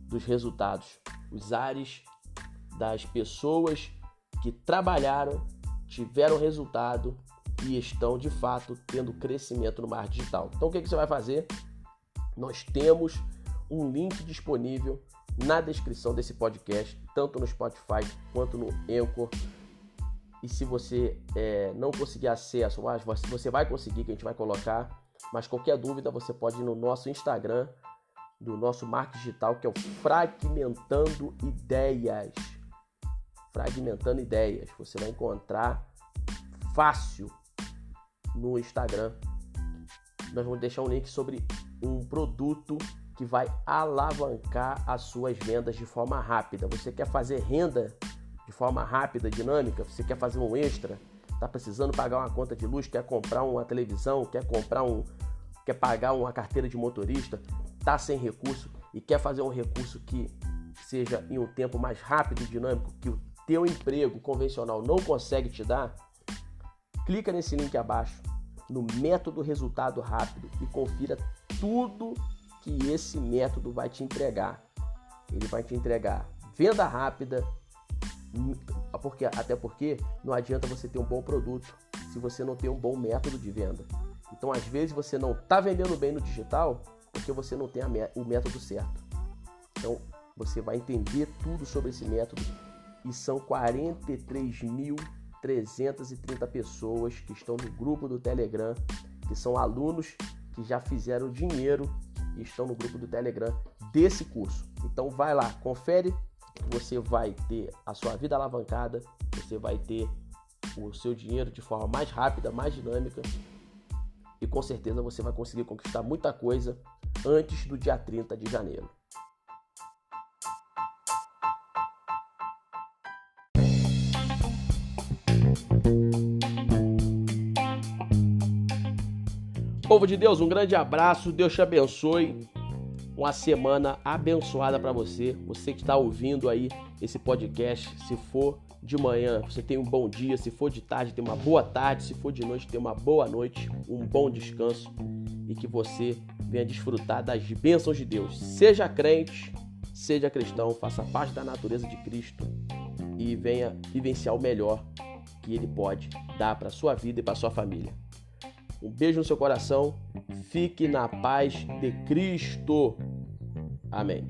Speaker 1: dos resultados, os ares das pessoas que trabalharam, tiveram resultado e estão de fato tendo crescimento no marketing digital. Então o que você vai fazer? Nós temos um link disponível na descrição desse podcast, tanto no Spotify quanto no Anchor. E se você não conseguir acesso, você vai conseguir, que a gente vai colocar. Mas qualquer dúvida você pode ir no nosso Instagram, do nosso marketing digital, que é o Fragmentando Ideias. Fragmentando Ideias. Você vai encontrar fácil no Instagram. Nós vamos deixar um link sobre um produto que vai alavancar as suas vendas de forma rápida. Você quer fazer renda de forma rápida, dinâmica? Você quer fazer um extra? Está precisando pagar uma conta de luz? Quer comprar uma televisão? Quer pagar uma carteira de motorista? Está sem recurso e quer fazer um recurso que seja em um tempo mais rápido e dinâmico, que o teu emprego convencional não consegue te dar? Clica nesse link abaixo. no método resultado rápido e confira tudo que esse método vai te entregar. Ele vai te entregar venda rápida, até porque não adianta você ter um bom produto se você não tem um bom método de venda. Então, às vezes, você não está vendendo bem no digital porque você não tem o método certo. Então, você vai entender tudo sobre esse método. E são 43.330 pessoas que estão no grupo do Telegram, que são alunos que já fizeram dinheiro e estão no grupo do Telegram desse curso. Então, vai lá, confere. Você vai ter a sua vida alavancada, você vai ter o seu dinheiro de forma mais rápida, mais dinâmica e com certeza você vai conseguir conquistar muita coisa antes do dia 30 de janeiro. Povo de Deus, um grande abraço, Deus te abençoe. Uma semana abençoada para você. Você que está ouvindo aí esse podcast, se for de manhã, você tem um bom dia. Se for de tarde, tem uma boa tarde. Se for de noite, tem uma boa noite. Um bom descanso e que você venha desfrutar das bênçãos de Deus. Seja crente, seja cristão, faça parte da natureza de Cristo e venha vivenciar o melhor que Ele pode dar para a sua vida e para a sua família. Um beijo no seu coração. Fique na paz de Cristo. Amém.